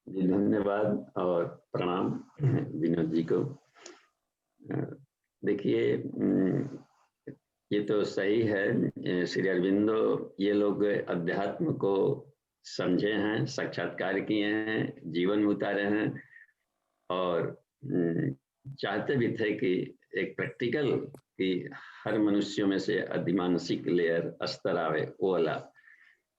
जी धन्यवाद और प्रणाम विनोद जी को। देखिए ये तो सही है, श्री अरविंदो ये लोग अध्यात्म को समझे हैं, साक्षात्कार किए हैं, जीवन में उतारे हैं और चाहते भी थे कि एक प्रैक्टिकल कि हर मनुष्यों में से अधिमानसिक लेयर स्तर आवे वो वाला।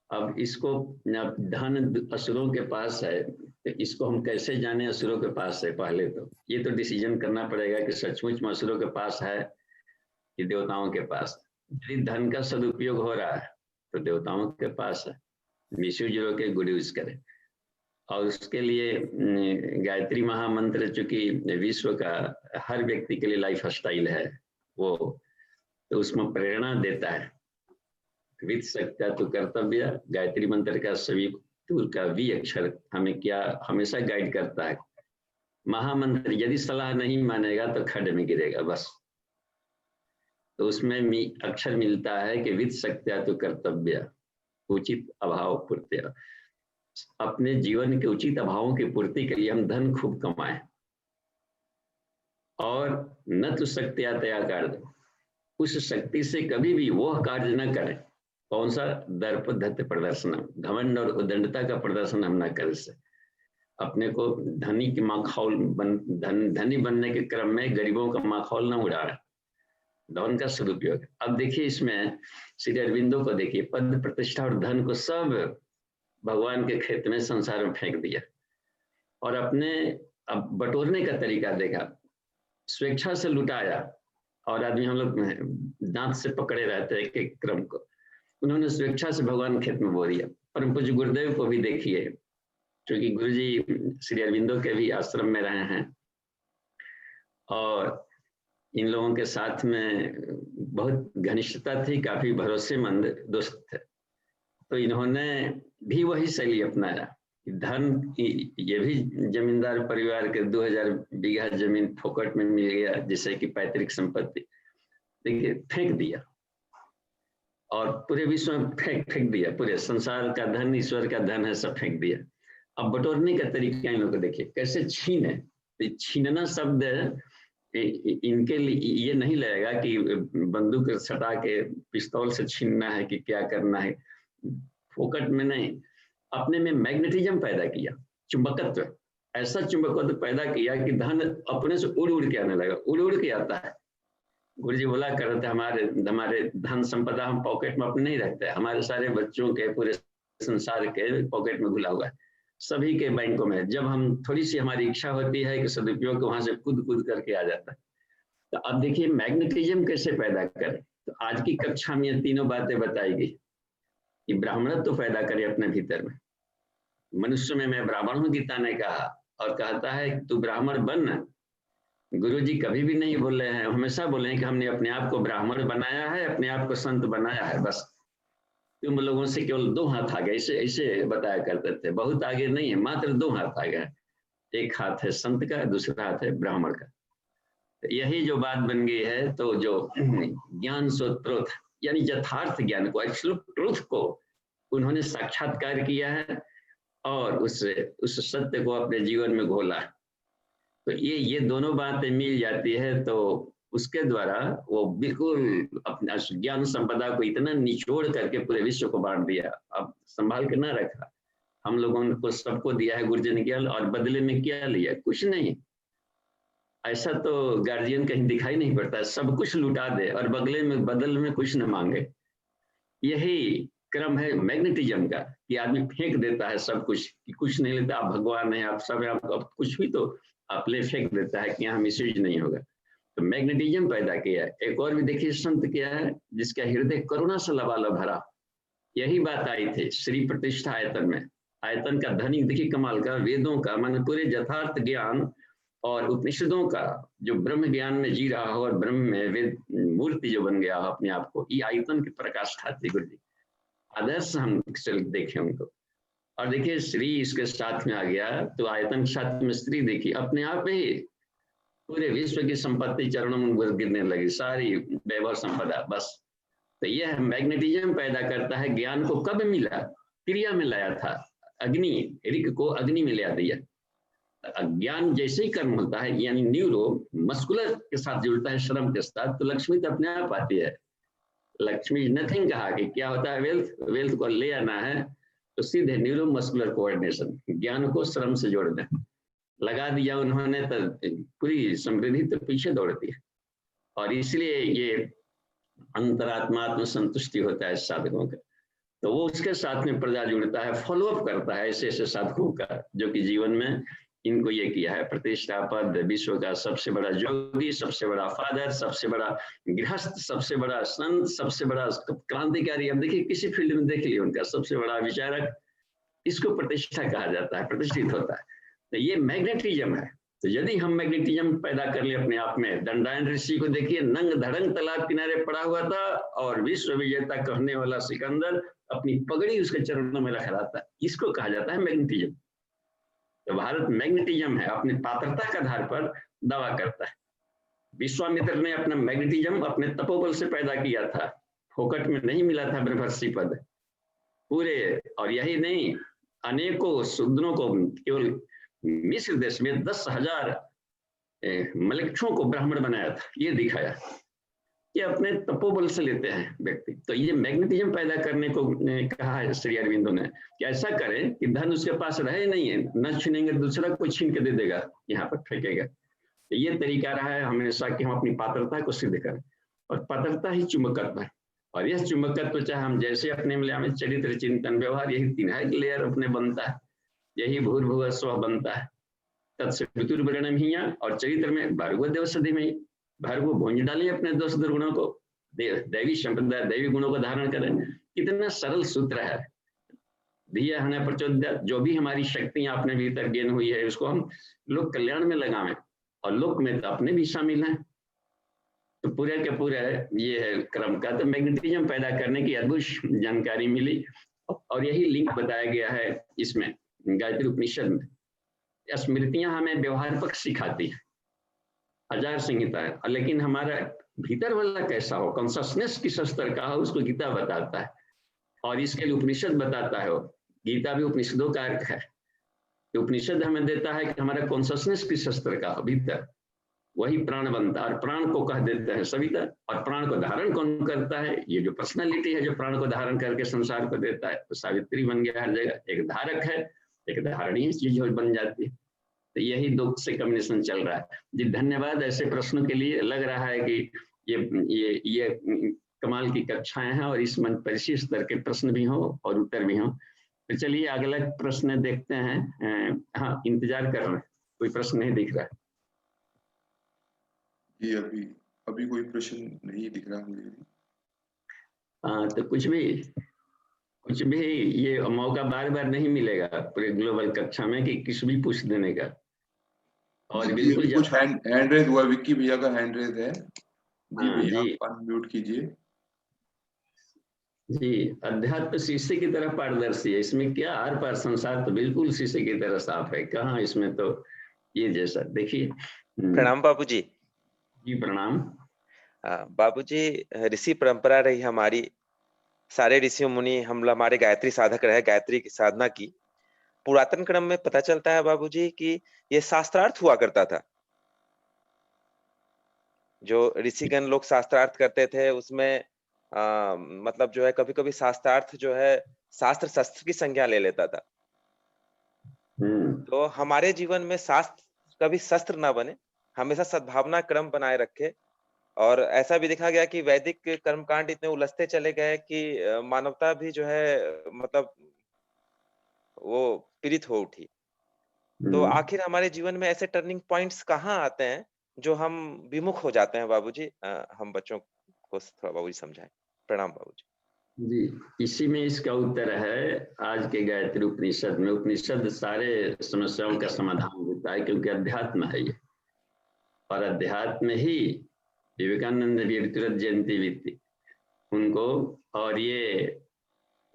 अब इसको धन असुरों के पास है तो इसको हम कैसे जाने असुरों के पास है। पहले तो ये तो डिसीजन करना पड़ेगा कि सचमुच में असुरों के पास है कि देवताओं के पास। यदि धन का सदुपयोग हो रहा है तो देवताओं के पास है, मिसयूज के गुड यूज करें। और उसके लिए गायत्री महामंत्र चूंकि विश्व का हर व्यक्ति के लिए लाइफ स्टाइल है वो, तो उसमें प्रेरणा देता है। विद सत्या तो कर्तव्य, गायत्री मंत्र का सभी टूर का वी अक्षर हमें क्या हमेशा गाइड करता है। महामंत्र यदि सलाह नहीं मानेगा तो खड्ड में गिरेगा बस। तो उसमें अक्षर मिलता है कि विद सत्या तो कर्तव्य, उचित अभाव पूर्ति। अपने जीवन के उचित अभावों की पूर्ति के लिए हम धन खूब कमाएं और न तो शक्तिया तया कार्य, उस शक्ति से कभी भी वो कार्य न करें। कौन सा? दर्प धत्य प्रदर्शन, घमंड और उदंडता का प्रदर्शन हम न करें। से अपने को धनी की माखौल धनी बनने के क्रम में गरीबों का माखौल न उड़ा रहे, धन का सदुपयोग। अब देखिए इसमें श्री अरविंदो को देखिए, पद प्रतिष्ठा और धन को सब भगवान के खेत में संसार में फेंक दिया और अपने अब बटोरने का तरीका देखा, स्वेच्छा से लुटाया। और आदमी हम लोग दांत से पकड़े रहते हैं एक क्रम को, उन्होंने स्वेच्छा से भगवान खेत में बो दिया। परम पूज्य गुरुदेव को भी देखिए, क्योंकि गुरु जी श्री अरविंदो के भी आश्रम में रहे हैं और इन लोगों के साथ में बहुत घनिष्ठता थी, काफी भरोसेमंद दोस्त थे। तो इन्होंने भी वही शैली अपनाया। धन ये भी जमींदार परिवार के 2000 बीघा जमीन फोकट में मिल गया, जिसे कि पैतृक संपत्ति, देखिए फेंक दिया और पूरे विश्व में फेंक दिया। पूरे संसार का धन, ईश्वर का धन है, सब फेंक दिया। अब बटोरने का तरीका इन लोगों को देखिए कैसे छीने। तो छीनना शब्द इनके लिए ये नहीं लगेगा कि बंदूक सटा के पिस्तौल से छीनना है कि क्या करना है, फोकट में नहीं, अपने में मैग्नेटिज्म पैदा किया, चुंबकत्व, ऐसा चुंबकत्व पैदा किया कि धन अपने से उड़ उड़ के आने लगा, उड़ उड़ के आता है। गुरु जी बोला करते हमारे धन संपदा हम पॉकेट में अपने नहीं रखते, हमारे सारे बच्चों के, पूरे संसार के पॉकेट में घुला हुआ है, सभी के बैंकों में। जब हम थोड़ी सी हमारी इच्छा होती है कि सदुपयोग वहां से कूद कूद करके आ जाता है। तो अब देखिए मैग्नेटिज्म कैसे पैदा करें। तो आज की कक्षा में ये तीनों बातें बताई गई कि ब्राह्मणत्व तो पैदा करे अपने भीतर में। मनुष्य में मैं ब्राह्मण हूँ, गीता ने कहा, और कहता है तू ब्राह्मण बन गुरुजी कभी भी नहीं बोले हैं, हमेशा बोले हैं कि हमने अपने आप को ब्राह्मण बनाया है, अपने आप को संत बनाया है, बस तुम लोगों से केवल 2 हाथ आगे, ऐसे ऐसे बताया करते थे, बहुत आगे नहीं है, मात्र 2 हाथ आगे है। एक हाथ है संत का, दूसरा हाथ है ब्राह्मण का। तो यही जो बात बन गई है, तो जो ज्ञान सोत्रोत यानी यथार्थ ज्ञान को, एब्सोल्यूट ट्रूथ को उन्होंने साक्षात्कार किया है और उस सत्य को अपने जीवन में घोला। तो ये दोनों बातें मिल जाती है, तो उसके द्वारा वो बिल्कुल अपना ज्ञान संपदा को इतना निचोड़ करके पूरे विश्व को बांट दिया, अब संभाल के ना रखा। हम लोगों को सबको दिया है गुरुजन ज्ञान, और बदले में क्या लिया? कुछ नहीं। ऐसा तो गार्जियन कहीं दिखाई नहीं पड़ता, सब कुछ लुटा दे और बदल में कुछ न मांगे। यही क्रम है मैग्नेटिज्म का, कि आदमी फेंक देता है सब कुछ, कि कुछ नहीं लेता, आप भगवान है, आप सब है, आप कुछ भी तो आप ले फेंक देता है कि यहाँ मिसयूज नहीं होगा। तो मैग्नेटिज्म पैदा किया है। एक और भी देखिए संत क्या है, जिसका हृदय करुणा से लबालब भरा। यही बात आई थी श्री प्रतिष्ठा आयतन में। आयतन का धनी देखिए कमाल का, वेदों का माने पूरे यथार्थ ज्ञान और उपनिषदों का जो ब्रह्म ज्ञान में जी रहा हो और ब्रह्म में वेद मूर्ति जो बन गया हो अपने आप को, ये आयतन की प्रकाष्ठा थी गुरु जी। आदर्श हम देखें उनको। और देखिए श्री इसके साथ में आ गया, तो आयतन के साथ में स्त्री देखी, अपने आप ही पूरे विश्व की संपत्ति चरणों में गिरने लगी, सारी वैभव संपदा बस। तो यह मैग्नेटिज्म पैदा करता है। ज्ञान को कब मिला? क्रिया में लाया था, अग्नि, ऋक को अग्नि में ले दिया। ज्ञान जैसे ही कर्म होता है, यानी न्यूरो मस्कुलर के साथ जुड़ता है, श्रम के साथ, तो लक्ष्मी तो अपने आप आती है। लक्ष्मी नथिंग कहा कि क्या होता है वेल्थ, वेल्थ को ले आना है तो सीधे न्यूरो मस्कुलर कोऑर्डिनेशन, ज्ञान को श्रम से जोड़ना लगा दिया उन्होंने, तो पूरी समृद्धि तो पीछे दौड़ती है। और इसलिए ये अंतरात्मात्म संतुष्टि होता है साधकों का, तो वो उसके साथ में प्रजा जुड़ता है, फॉलोअप करता है ऐसे ऐसे साधकों का, जो कि जीवन में इनको ये किया है। प्रतिष्ठा पद, विश्व का सबसे बड़ा योगी, सबसे बड़ा फादर, सबसे बड़ा गृहस्थ, सबसे बड़ा संत, सबसे बड़ा क्रांतिकारी, अब देखिए किसी फील्ड में देख लिया उनका, सबसे बड़ा विचारक, इसको प्रतिष्ठा कहा जाता है, प्रतिष्ठित होता है। तो ये मैग्नेटिज्म है। तो यदि हम मैग्नेटिज्म पैदा कर ले अपने आप में, दंडायन ऋषि को देखिए, नंग धड़ंग तालाब किनारे पड़ा हुआ था और विश्व विजेता कहने वाला सिकंदर अपनी पगड़ी उसके चरणों में रख रहा था, इसको कहा जाता है मैग्नेटिज्म। तो भारत मैग्नेटिज्म है, अपनी पात्रता के आधार पर दावा करता है। विश्वामित्र ने अपना मैग्नेटिज्म अपने तपोबल से पैदा किया था, फोकट में नहीं मिला था ब्रह्मर्षि पद पूरे। और यही नहीं, अनेकों शूद्रों को, केवल मिस्र देश में 10,000 मलिक्षों को ब्राह्मण बनाया था, ये दिखाया। ये अपने तपोबल से लेते हैं व्यक्ति। तो ये मैग्नेटिज्म पैदा करने को कहा है श्री अरविंदो ने, कि ऐसा करें कि धन उसके पास रहे नहीं है, न छीनेंगे, दूसरा कोई छीन के दे देगा, यहाँ पर फेंकेगा। तो ये तरीका रहा है हमेशा कि हम अपनी पात्रता को सिद्ध करें, और पात्रता ही चुंबकत्व है। और यह चुंबकत्व चाहे हम जैसे अपने में चरित्र, चिंतन, व्यवहार, यही 3 लेयर अपने बनता है, यही भूर्भुवः स्वः बनता है। तत्सवितुर्वरेण्यं हिया, और चरित्र में भर्गो देवसधि में भर्गो भूंज डालिए अपने दोष दुर्गुणों को, दैवी संप्रदाय, दैवी गुणों को धारण करें। कितना सरल सूत्र है। धिया हने प्रचोदया, जो भी हमारी शक्तियां अपने भीतर गेन हुई है, उसको हम लोक कल्याण में लगावें, और लोक में तो अपने भी शामिल हैं। तो पूरे के पूरे ये है क्रम का। तो मैग्नेटिज्म पैदा करने की अद्भुत जानकारी मिली, और यही लिंक बताया गया है इसमें गायत्री उपनिषद में। स्मृतियां हमें व्यवहार पक्ष सिखाती है, 1000 संहिता है, लेकिन हमारा भीतर वाला कैसा हो, कॉन्शसनेस किस स्तर का हो, उसको गीता बताता है। और इसके लिए उपनिषद बताता है, गीता भी उपनिषदों का अर्थ है। तो उपनिषद हमें देता है कि हमारा कॉन्शसनेस किस स्तर का हो भीतर, वही प्राण बनता है। और प्राण को कह देते हैं सविता। और प्राण को धारण कौन करता है? ये जो पर्सनालिटी है जो प्राण को धारण करके संसार को देता है, तो सावित्री बन गया हर जगह, एक धारक है, एक धारणीय चीज बन जाती है। तो यही 2 से कम्युनिकेशन चल रहा है जी। धन्यवाद ऐसे प्रश्नों के लिए। लग रहा है कि ये कमाल की कक्षाएं हैं, और इस मंच पर इसी स्तर के प्रश्न भी हो और उत्तर भी हो। तो चलिए अगला प्रश्न देखते हैं। हाँ, इंतजार कर रहे हैं, कोई प्रश्न नहीं दिख रहा है जी। अभी कोई प्रश्न नहीं दिख रहा मुझे। हाँ, तो कुछ भी ये मौका बार बार नहीं मिलेगा पूरे ग्लोबल कक्षा में कि किस भी पूछ देने का। और जी, बिल्कुल अभी कुछ हैंड रेज हुआ, विक्की भैया का हैंड रेज है। जी हाँ, भैया जी। आप अनम्यूट कीजिए। जी, अध्यात्म शीशे की तरह पारदर्शी है, इसमें क्या आर पार संसार तो बिल्कुल शीशे की तरह साफ है, कहाँ इसमें तो ये जैसा देखिए। प्रणाम बाबूजी। जी प्रणाम। बाबूजी, ऋषि परंपरा रही हमारी, सारे ऋषि मुनि हम हमारे गायत्री साधक रहे, गायत्री की साधना की। पुरातन क्रम में पता चलता है बाबूजी कि ये शास्त्रार्थ हुआ करता था। जो ऋषिगण लोग शास्त्रार्थ करते थे उसमें मतलब जो है कभी कभी शास्त्रार्थ जो है शास्त्र शस्त्र की संज्ञा ले लेता था। तो हमारे जीवन में शास्त्र कभी शस्त्र ना बने, हमेशा सद्भावना क्रम बनाए रखे। और ऐसा भी देखा गया कि वैदिक कर्मकांड इतने उलझते चले गए कि मानवता भी जो है मतलब वो पीड़ित हो उठी। तो आखिर हमारे जीवन में ऐसे टर्निंग पॉइंट्स कहाँ आते हैं जो हम विमुख हो जाते हैं बाबूजी? हम बच्चों को थोड़ा बाबूजी समझाएं। प्रणाम बाबूजी। जी, इसी में इसका उत्तर है आज के गायत्री उपनिषद में। उपनिषद सारे समस्याओं का समाधान देता है, क्योंकि अध्यात्म है ये, और अध्यात्म ही विवेकानंद वीरतुरत जयंती वित्ती उनको, और ये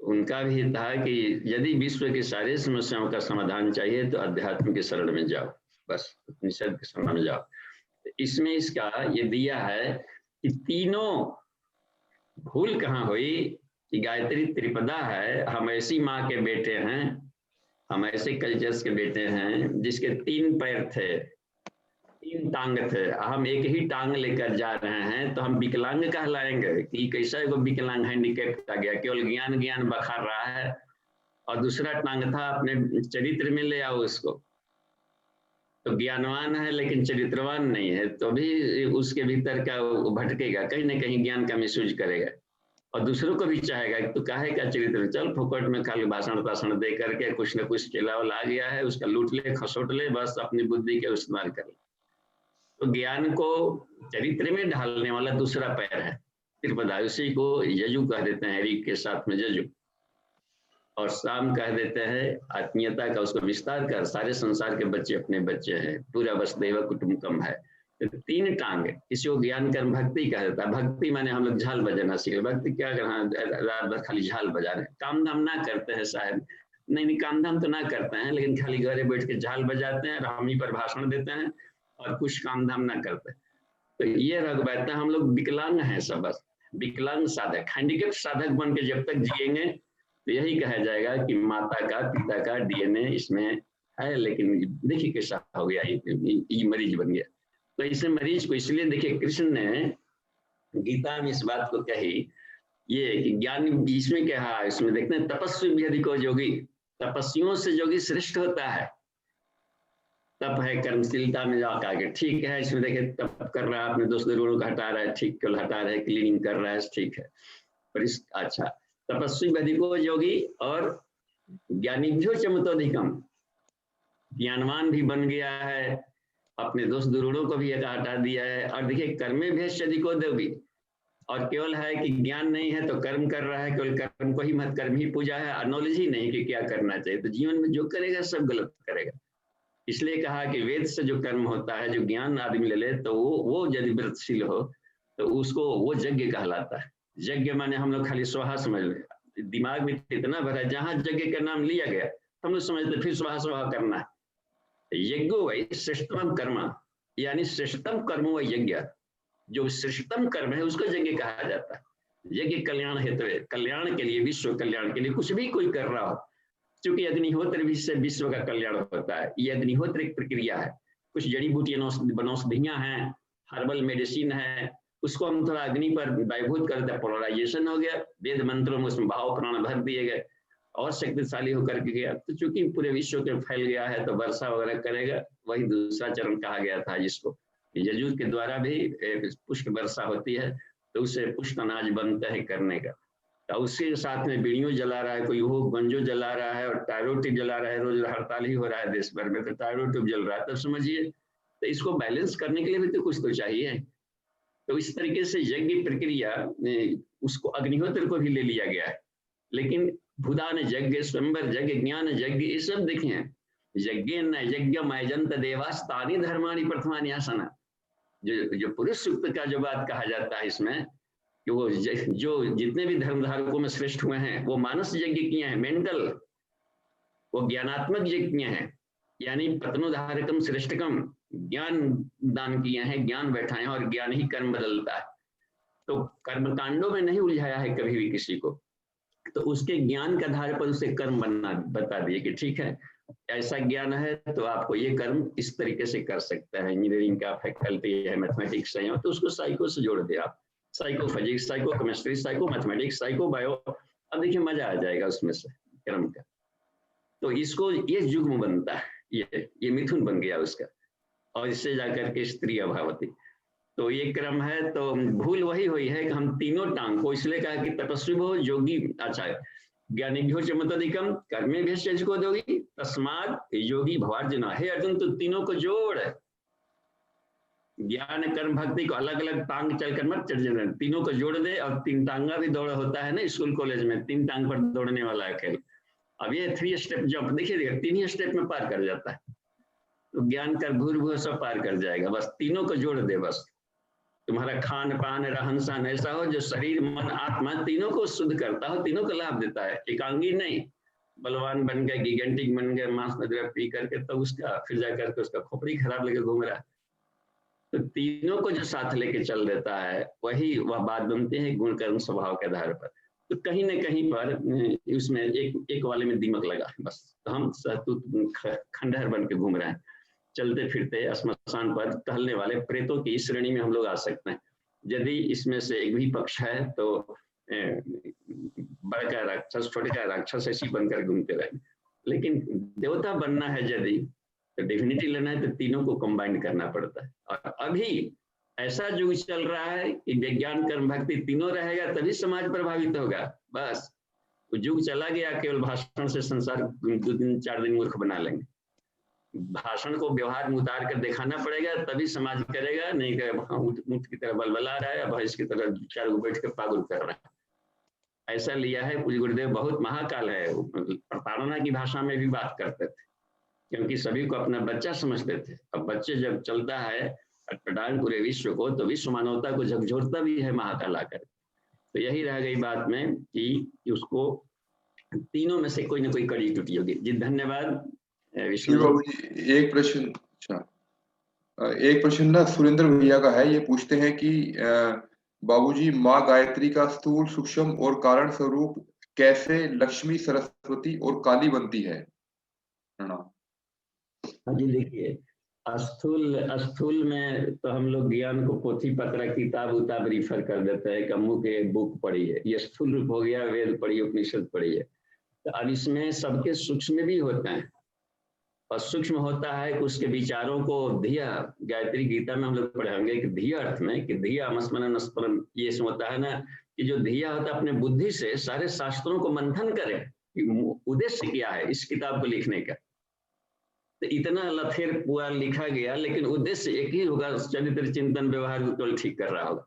उनका भी था कि यदि विश्व की सारी समस्याओं का समाधान चाहिए तो अध्यात्म के शरण में जाओ, बस उपनिषद के शरण में जाओ। इसमें इसका ये दिया है कि तीनों भूल कहाँ हुई कि गायत्री त्रिपदा है, हम ऐसी माँ के बेटे हैं, हम ऐसे कल्चर्स के बेटे हैं जिसके 3 पैर थे, 3 टांग थे, हम एक ही टांग लेकर जा रहे हैं, तो हम विकलांग कहलाएंगे कि कैसा एगो विकलांग हैंडीकैप आ गया, केवल ज्ञान ज्ञान बखा रहा है, और दूसरा टांग था अपने चरित्र में ले आओ उसको, तो ज्ञानवान है लेकिन चरित्रवान नहीं है, तो भी उसके भीतर का भटकेगा, कहीं ना कहीं ज्ञान का मिसयूज करेगा, और दूसरों को भी चाहेगा कि तू काहे का चरित्र, चल फोकट में खाली भाषण ताषण दे करके कुछ न कुछ चेला आ गया है, उसका लूट ले खसोट ले, बस अपनी बुद्धि के इस्तेमाल कर ले। तो ज्ञान को चरित्र में ढालने वाला दूसरा पैर है त्रिपदा, उसी को यजु कह देते हैं, ऋग के साथ में यजु, और साम कह देते हैं आत्मीयता का, उसको विस्तार कर, सारे संसार के बच्चे अपने बच्चे हैं, पूरा वसुदैव कुटुंबकम है। तो 3 टांग, किसी को ज्ञान कर्म भक्ति कह देता है। भक्ति माने हम लोग झाल बजाना सीखे, भक्ति क्या कर, रात भर खाली झाल बजा रहे, काम धाम ना करते हैं शायद, नहीं काम धाम तो ना करते हैं, लेकिन खाली घरे बैठ के झाल बजाते हैं, रामी पर भाषण देते हैं और कुछ काम धाम ना करते। तो ये रगबैता, हम लोग विकलांग हैं सब, बस विकलांग साधक, हैंडीकैप साधक बन के जब तक जिएंगे तो यही कहा जाएगा कि माता का पिता का डीएनए इसमें है, लेकिन देखिए कैसा हो गया, ये मरीज बन गया। तो इसे मरीज को इसलिए देखिए कृष्ण ने गीता में इस बात को कही, ये कि ज्ञान इसमें क्या है, इसमें देखते हैं तपस्वी भी अधिक योगी, तपस्वियों से योगी श्रेष्ठ होता है। तप है कर्मशीलता में जाकर के, ठीक है, इसमें देखिए तप कर रहा है, अपने दोस्त गुणों को हटा रहा है, ठीक केवल हटा रहा है, क्लीनिंग कर रहा है, ठीक है, पर इस अच्छा तपस्वी अधिको योगी और ज्ञानीभ्यो चमतोधिकम, ज्ञानवान भी बन गया है, अपने दोस्त दुरुणों को भी हटा दिया है, और देखिए कर्मे भेष अधिको देवी, और केवल है कि ज्ञान नहीं है तो कर्म कर रहा है, केवल कर्म को ही मत, कर्म ही पूजा है, और नॉलेज ही नहीं कि क्या करना चाहिए, तो जीवन में जो करेगा सब गलत करेगा। इसलिए कहा कि वेद से जो कर्म होता है, जो ज्ञान आदमी ले ले, तो वो यदि व्रतशील हो तो उसको वो यज्ञ कहलाता है। यज्ञ माने हम लोग खाली स्वाहा समझ ले, दिमाग में इतना भरा है, जहां यज्ञ का नाम लिया गया हम लोग समझते फिर स्वाहा स्वाहा करना है। यज्ञो वही श्रेष्ठतम कर्म, यानी श्रेष्ठतम कर्म व यज्ञ, जो श्रेष्ठतम कर्म है उसको यज्ञ कहा जाता है। यज्ञ कल्याण हेतु, कल्याण के लिए, विश्व कल्याण के लिए कुछ भी कोई कर रहा हो, क्योंकि अग्निहोत्र भी से विश्व का कल्याण होता है। ये अग्निहोत्र एक प्रक्रिया है, कुछ जड़ी बूटियां वनौषधियां हैं, हर्बल मेडिसिन है, उसको हम थोड़ा अग्नि पर वायुभूत करते हैं, पोलराइजेशन हो गया, वेद मंत्रों में उसमें भाव प्राण भर दिए गए और शक्तिशाली होकर के गया, तो चूंकि पूरे विश्व के फैल गया है तो वर्षा वगैरह करेगा, वही दूसरा चरण कहा गया था, जिसको यजुर के द्वारा भी पुष्प वर्षा होती है, तो उससे पुष्प अनाज बनता है करने का। तो उसके साथ में बीड़ियों जला रहा है कोई, वो गंजो जला रहा है और टायरो ट्यूब जला रहा है, रोज हड़ताल ही हो रहा है देश भर में, तो टायरो ट्यूब जल रहा है, तब समझिए तो इसको बैलेंस करने के लिए भी तो कुछ तो चाहिए। तो इस तरीके से यज्ञ प्रक्रिया उसको अग्निहोत्र को भी ले लिया गया है, लेकिन भूदान यज्ञ, स्वयंवर यज्ञ, ज्ञान यज्ञ, ये सब देखें यज्ञेन यज्ञम अयजंत देवास्तानि धर्माणि प्रथमानि आसना। जो पुरुष सूक्त का जो बात कहा जाता है इसमें कि वो जो जितने भी धर्म धारकों में श्रेष्ठ हुए हैं वो मानस यज्ञ किए हैं, मेंटल, वो ज्ञानात्मक यज्ञ किए हैं, यानी पत्नोधारकम श्रेष्ठकम, ज्ञान दान किए हैं, ज्ञान बैठाए हैं, और ज्ञान ही कर्म बदलता है। तो कर्म कांडों में नहीं उलझाया है कभी भी किसी को, तो उसके ज्ञान के आधार पर उसे कर्म बनना बता दिए कि ठीक है ऐसा ज्ञान है तो आपको ये कर्म इस तरीके से कर सकता है। इंजीनियरिंग का फैकल्टी है, मैथमेटिक्स है, तो उसको साइको से जोड़ दे आप, psycho physics, psycho chemistry, psycho mathematics, psycho bio. अब देखिए मजा आ जाएगा उसमें से कर्म का। तो इसको ये युग्म बनता है, ये मिथुन बन गया उसका, और इससे जाकर के स्त्री अभावती। तो ये क्रम है। तो भूल वही हुई है कि हम तीनों टांग को इसलिए कहा कि तपस्वी हो, योगी, अच्छा ज्ञानिभ्यो च मतोधिकम कर्मेभ्यश्च योगी तस्माद योगी भवार्जुन। हे अर्जुन तो तीनों को जोड़, ज्ञान कर्म भक्ति को अलग अलग टांग चलकर मत चढ़ जाना, तीनों को जोड़ दे। और तीन टांगा भी दौड़ होता है ना स्कूल कॉलेज में, 3 टांग पर दौड़ने वाला है खेल। अब ये 3 स्टेप जंप देखिए 3 ही स्टेप में पार कर जाता है। तो ज्ञान कर भूर्भुव सब पार कर जाएगा, बस तीनों को जोड़ दे। बस तुम्हारा खान पान रहन सहन ऐसा हो जो शरीर मन आत्मा तीनों को शुद्ध करता हो, तीनों को लाभ देता है। एकांगी नहीं, बलवान बन गए, गिगेंटिक बन गए, मांस मदिरा पी करके तो उसका फिर जाकर के उसका खोपड़ी खराब लेकर घूम रहा है। तो तीनों को जो साथ लेके चल देता है वही वह बात बनती है गुण कर्म स्वभाव के आधार पर। तो कहीं न कहीं पर उसमें एक वाले में दीमक लगा, बस तो हम खंडहर बन के घूम रहे हैं, चलते फिरते श्मशान पर टहलने वाले प्रेतों की श्रेणी में हम लोग आ सकते हैं। यदि इसमें से एक भी पक्ष है तो बड़का राक्षस छोटे का राक्षस ऐसी बनकर घूमते रहेंगे। लेकिन देवता बनना है यदि तो डेफिनेटली लेना है तो तीनों को कंबाइन करना पड़ता है। और अभी ऐसा युग चल रहा है कि विज्ञान कर्म भक्ति तीनों रहेगा तभी समाज प्रभावित होगा। बस युग चला गया केवल भाषण से संसार 2 दिन 4 दिन मूर्ख बना लेंगे। भाषण को व्यवहार में उतार कर दिखाना पड़ेगा तभी समाज करेगा, नहीं कर ऊंट की तरह बलबला रहा है, भैंस की तरह 4 बैठ के पागल कर रहा है। ऐसा लिया है। पूज्य गुरुदेव बहुत महाकाल है, प्रताड़ना की भाषा में भी बात करते थे क्योंकि सभी को अपना बच्चा समझते थे। अब बच्चे जब चलता है अटपटांग पूरे विश्व को तो विश्व मानवता को झकझोरता भी है महाकाल आकर। तो यही रह गई बात में कि उसको तीनों में से कोई ना कोई कड़ी टूटी होगी। जी धन्यवाद। बाबू जी एक प्रश्न, अच्छा एक प्रश्न ना सुरेंद्र भैया का है। ये पूछते हैं कि बाबूजी माँ गायत्री का स्थूल सूक्ष्म और कारण स्वरूप कैसे लक्ष्मी सरस्वती और काली बनती है? हाँ जी देखिए स्थूल में तो हम लोग ज्ञान को पोथी पत्र किताब उताब रिफर कर देते हैं, कम्मू के बुक पढ़ी है, ये स्थूल रूप हो गया, वेद पढ़ी, उपनिषद पढ़ी है। तो अब इसमें सबके सूक्ष्म भी होते हैं और सूक्ष्म होता है कि उसके विचारों को धिया, गायत्री गीता में हम लोग पढ़े होंगे कि धिया अर्थ में कि धिया मस्मरण स्मरण, ये होता है ना कि जो धिया होता है अपने बुद्धि से सारे शास्त्रों को मंथन करे कि उद्देश्य क्या है इस किताब को लिखने का। तो इतना लथेर पूरा लिखा गया लेकिन उद्देश्य एक ही होगा, चरित्र चिंतन व्यवहार को ठीक कर रहा होगा।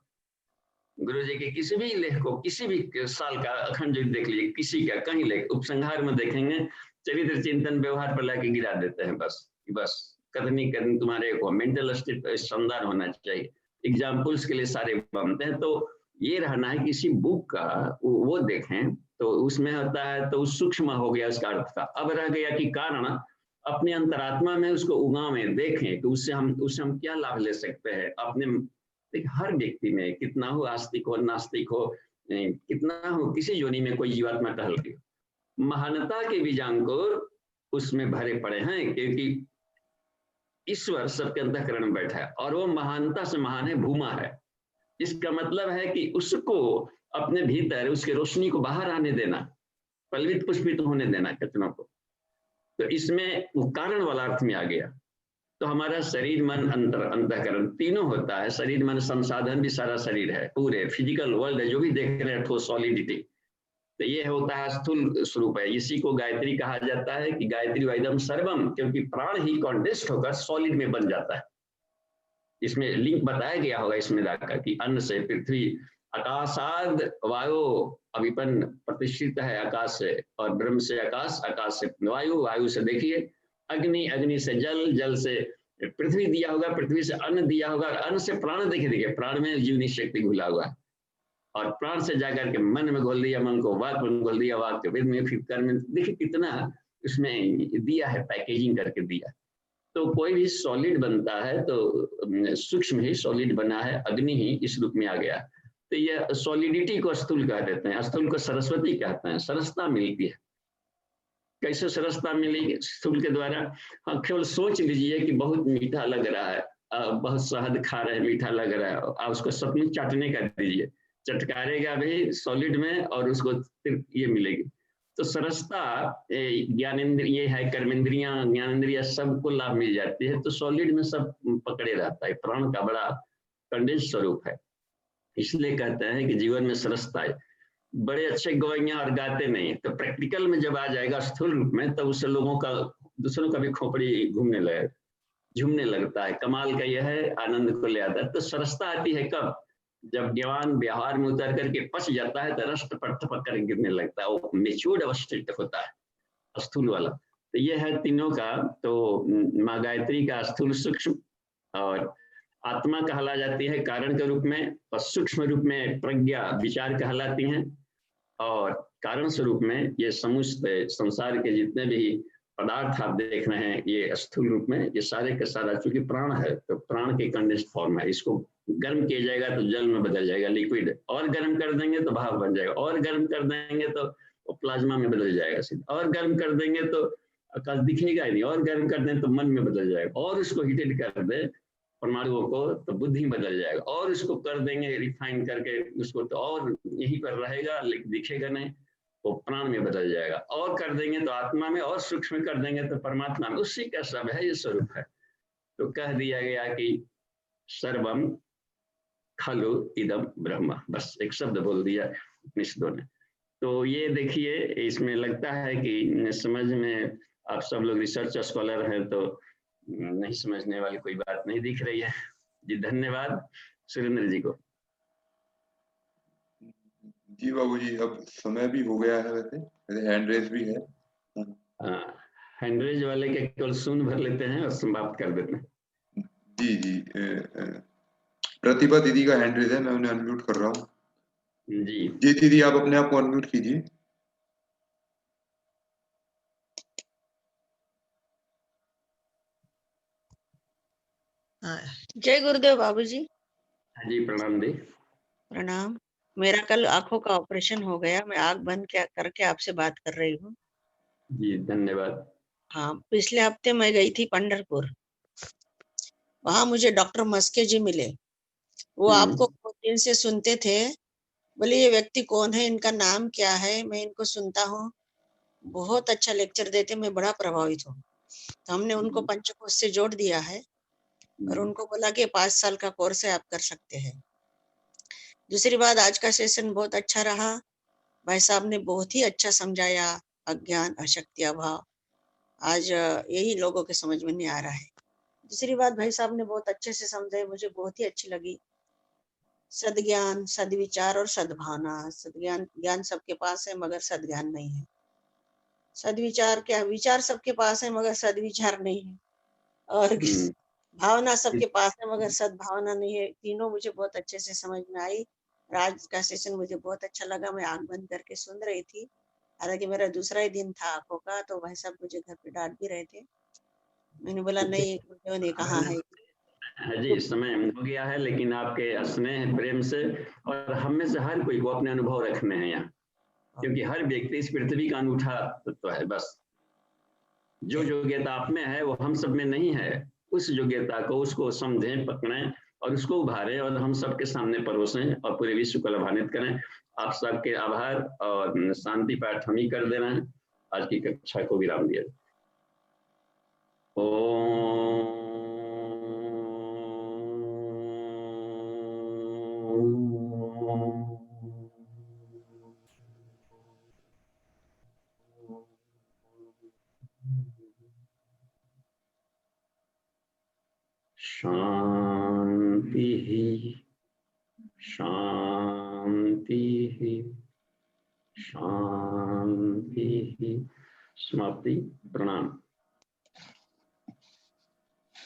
गुरु जी के किसी भी लेख को किसी भी साल का अखंड देख लीजिए, किसी का कहीं लेख उपसंहार में देखेंगे चरित्र चिंतन व्यवहार पर लाके गिरा देते हैं। बस कथनी करनी तुम्हारे को मेंटल स्टेट शानदार होना चाहिए, एग्जाम्पल्स के लिए सारे बनते हैं। तो ये रहना है किसी बुक का वो देखें तो उसमें होता है तो सूक्ष्म हो गया उसका अर्थ का। अब रह गया कि कारण अपने अंतरात्मा में उसको उगामें देखें कि उससे हम क्या लाभ ले सकते हैं। अपने हर व्यक्ति में कितना हो आस्तिक हो नास्तिक हो कितना हो किसी योनि में कोई जीवात्मा टहल रही हो, महानता के बीजांकुर उसमें भरे पड़े हैं क्योंकि ईश्वर सबके अंतःकरण में बैठा है और वो महानता से महान है, भूमा है। इसका मतलब है कि उसको अपने भीतर उसके रोशनी को बाहर आने देना, पल्वित पुष्पित होने देना कितनों को। तो इसमें वो कारण वाला अर्थ में आ गया। तो हमारा शरीर मन अंतःकरण तीनों होता है। शरीर मन संसाधन भी सारा शरीर है, पूरे फिजिकल वर्ल्ड है जो भी देख रहे हैं ठोस सॉलिडिटी। तो ये होता है स्थूल स्वरूप है। इसी को गायत्री कहा जाता है कि गायत्री वाइदम सर्वम, क्योंकि प्राण ही कॉन्टेस्ट होकर सॉलिड में बन जाता है। इसमें लिंक बताया गया होगा इसमें जाकर कि अन्न से पृथ्वी, आकाशाद वायु अभिपन्न प्रतिष्ठित है आकाश से, और ब्रह्म से आकाश, आकाश से वायु, वायु से देखिए अग्नि, अग्नि से जल, जल से पृथ्वी दिया होगा, पृथ्वी से अन्न दिया होगा, अन्न से प्राण, देखिए प्राण में जीवनी शक्ति घुला हुआ है, और प्राण से जाकर के मन में घोल दिया, मन को वाक में घोल दिया, वाक के वेद में, फिर कर्म में। देखिए कितना उसमें दिया है, पैकेजिंग करके दिया। तो कोई भी सॉलिड बनता है तो सूक्ष्म ही सॉलिड बना है, अग्नि ही इस रूप में आ गया। तो ये सॉलिडिटी को स्थूल कह देते हैं, स्थूल को सरस्वती कहते हैं, सरसता मिलती है। कैसे सरसता मिली? स्थूल के द्वारा। हाँ, केवल सोच लीजिए कि बहुत मीठा लग रहा है, बहुत शहद खा रहे हैं, मीठा लग रहा है, आप उसको सचमुच चाटने का दीजिए, चटकारेगा भी सॉलिड में और उसको फिर ये मिलेगी। तो सरसता ज्ञानेंद्रिय है, कर्मेंद्रियां, ज्ञानेंद्रिया सबको लाभ मिल जाती है। तो सॉलिड में सब पकड़े रहता है, प्राण का बड़ा कंडेंस स्वरूप है। इसलिए कहते हैं कि जीवन में सरसता है। बड़े अच्छे गवैया और गाते नहीं, तो प्रैक्टिकल में जब आ जाएगा स्थूल रूप में, तब उससे लोगों का, दूसरों का भी खोपड़ी घूमने लगे, झूमने लगता है। कमाल का यह है, आनंद को ले आता है। तो सरसता आती है कब? जब जवान व्यवहार में उतर करके पच जाता है, तो रस्ट पर टपक कर गिरने लगता है, वो मेच्योर्ड अवस्थित होता है स्थूल वाला। तो ये है तीनों का। तो माँ गायत्री का स्थूल, सूक्ष्म और आत्मा कहला जाती है कारण के रूप में, और सूक्ष्म रूप में प्रज्ञा, विचार कहलाती हैं, और कारण स्वरूप में ये समस्त संसार के जितने भी पदार्थ आप देख रहे हैं, ये स्थूल रूप में, ये सारे का सारा, चूंकि प्राण है तो प्राण के कंडेंस्ड फॉर्म है। इसको गर्म किया जाएगा तो जल में बदल जाएगा, लिक्विड, और गर्म कर देंगे तो भाप बन जाएगा, और गर्म कर देंगे तो वो प्लाज्मा में बदल जाएगा सीधा, और गर्म कर देंगे तो आकाश दिखेगा ही नहीं, और गर्म कर दें तो मन में बदल जाएगा, और उसको हीटेड कर दे परमाणुओं को तो बुद्धि बदल जाएगा, और उसको कर देंगे रिफाइन करके उसको, तो और यहीं पर रहेगा लेकिन दिखेगा नहीं, वो प्राण में बदल जाएगा, और कर देंगे तो आत्मा में, और सूक्ष्म कर देंगे तो परमात्मा में। उसी का सब है, ये स्वरूप है। तो कह दिया गया कि सर्वम खलु इदम ब्रह्म, बस एक शब्द बोल दिया उपनिषदों ने। तो ये देखिए, इसमें लगता है कि समझ में, आप सब लोग रिसर्च स्कॉलर हैं तो नहीं समझने वाली कोई बात नहीं दिख रही है। जी धन्यवाद सुरेंद्र जी को। जी बाबूजी, अब समय भी हो गया है, वैसे हैंड रेज भी है। हैंड रेज वाले के केवल सुन भर लेते हैं और समाप्त कर देते हैं। जी जी, प्रतिभा दीदी का हैंड रेज है, मैं उन्हें अनम्यूट कर रहा हूँ। जी जी दीदी, आप अपने आप को अनम्यूट कीजिए। जय गुरुदेव बाबूजी। जी प्रणाम दी। प्रणाम। मेरा कल आंखों का ऑपरेशन हो गया, मैं आंख बंद करके आपसे बात कर रही हूँ। जी धन्यवाद। हाँ, पिछले हफ्ते मैं गई थी पंढरपुर, वहां मुझे डॉक्टर मस्के जी मिले। वो आपको बहुत दिन से सुनते थे, बोले ये व्यक्ति कौन है, इनका नाम क्या है, मैं इनको सुनता हूँ, बहुत अच्छा लेक्चर देते, मैं बड़ा प्रभावित हूँ। तो हमने उनको पंचकोश से जोड़ दिया है और उनको बोला कि 5 साल का कोर्स है, आप कर सकते हैं। दूसरी बात, आज का सेशन बहुत अच्छा रहा। भाई साहब ने बहुत ही अच्छा समझाया, अज्ञान, अशक्ति, अभाव, आज यही लोगों के समझ में नहीं आ रहा है। दूसरी बात, भाई साहब ने बहुत अच्छे से समझाई, मुझे बहुत ही अच्छी लगी। सदज्ञान, सदविचार और सद्भावना। सदज्ञान, ज्ञान सबके पास है मगर सदज्ञान नहीं है। सदविचार क्या, विचार सबके पास है मगर सदविचार नहीं है। और भावना सबके पास है मगर सद्भावना नहीं है। तीनों मुझे बहुत अच्छे से समझ में आई। आज का सेशन मुझे बहुत अच्छा लगा, मैं आंख बंद करके सुन रही थी। हालांकि मेरा दूसरा ही दिन था आंखों का, तो भाई साहब मुझे घर पे डांट भी रहे थे। मैंने बोला नहीं, गुरुदेव ने कहा है। जी समय हो गया है, लेकिन आपके स्नेह प्रेम से, और हम में से हर कोई को अपने अनुभव रखने हैं यहाँ, क्योंकि हर व्यक्ति इस पृथ्वी का अनूठा तत्व है। बस जो योग्यता आप में है वो हम सब में नहीं है। उस योग्यता को, उसको समझें, पकड़ें और उसको उभारें और हम सबके सामने परोसें और पूरे विश्व को लाभान्वित करें। आप सबके आभार और शांति पाठ हम ही कर दे रहे हैं। आज की कक्षा को विराम दिया। ओम शांति शांति शांति। समाप्ति। प्रणाम।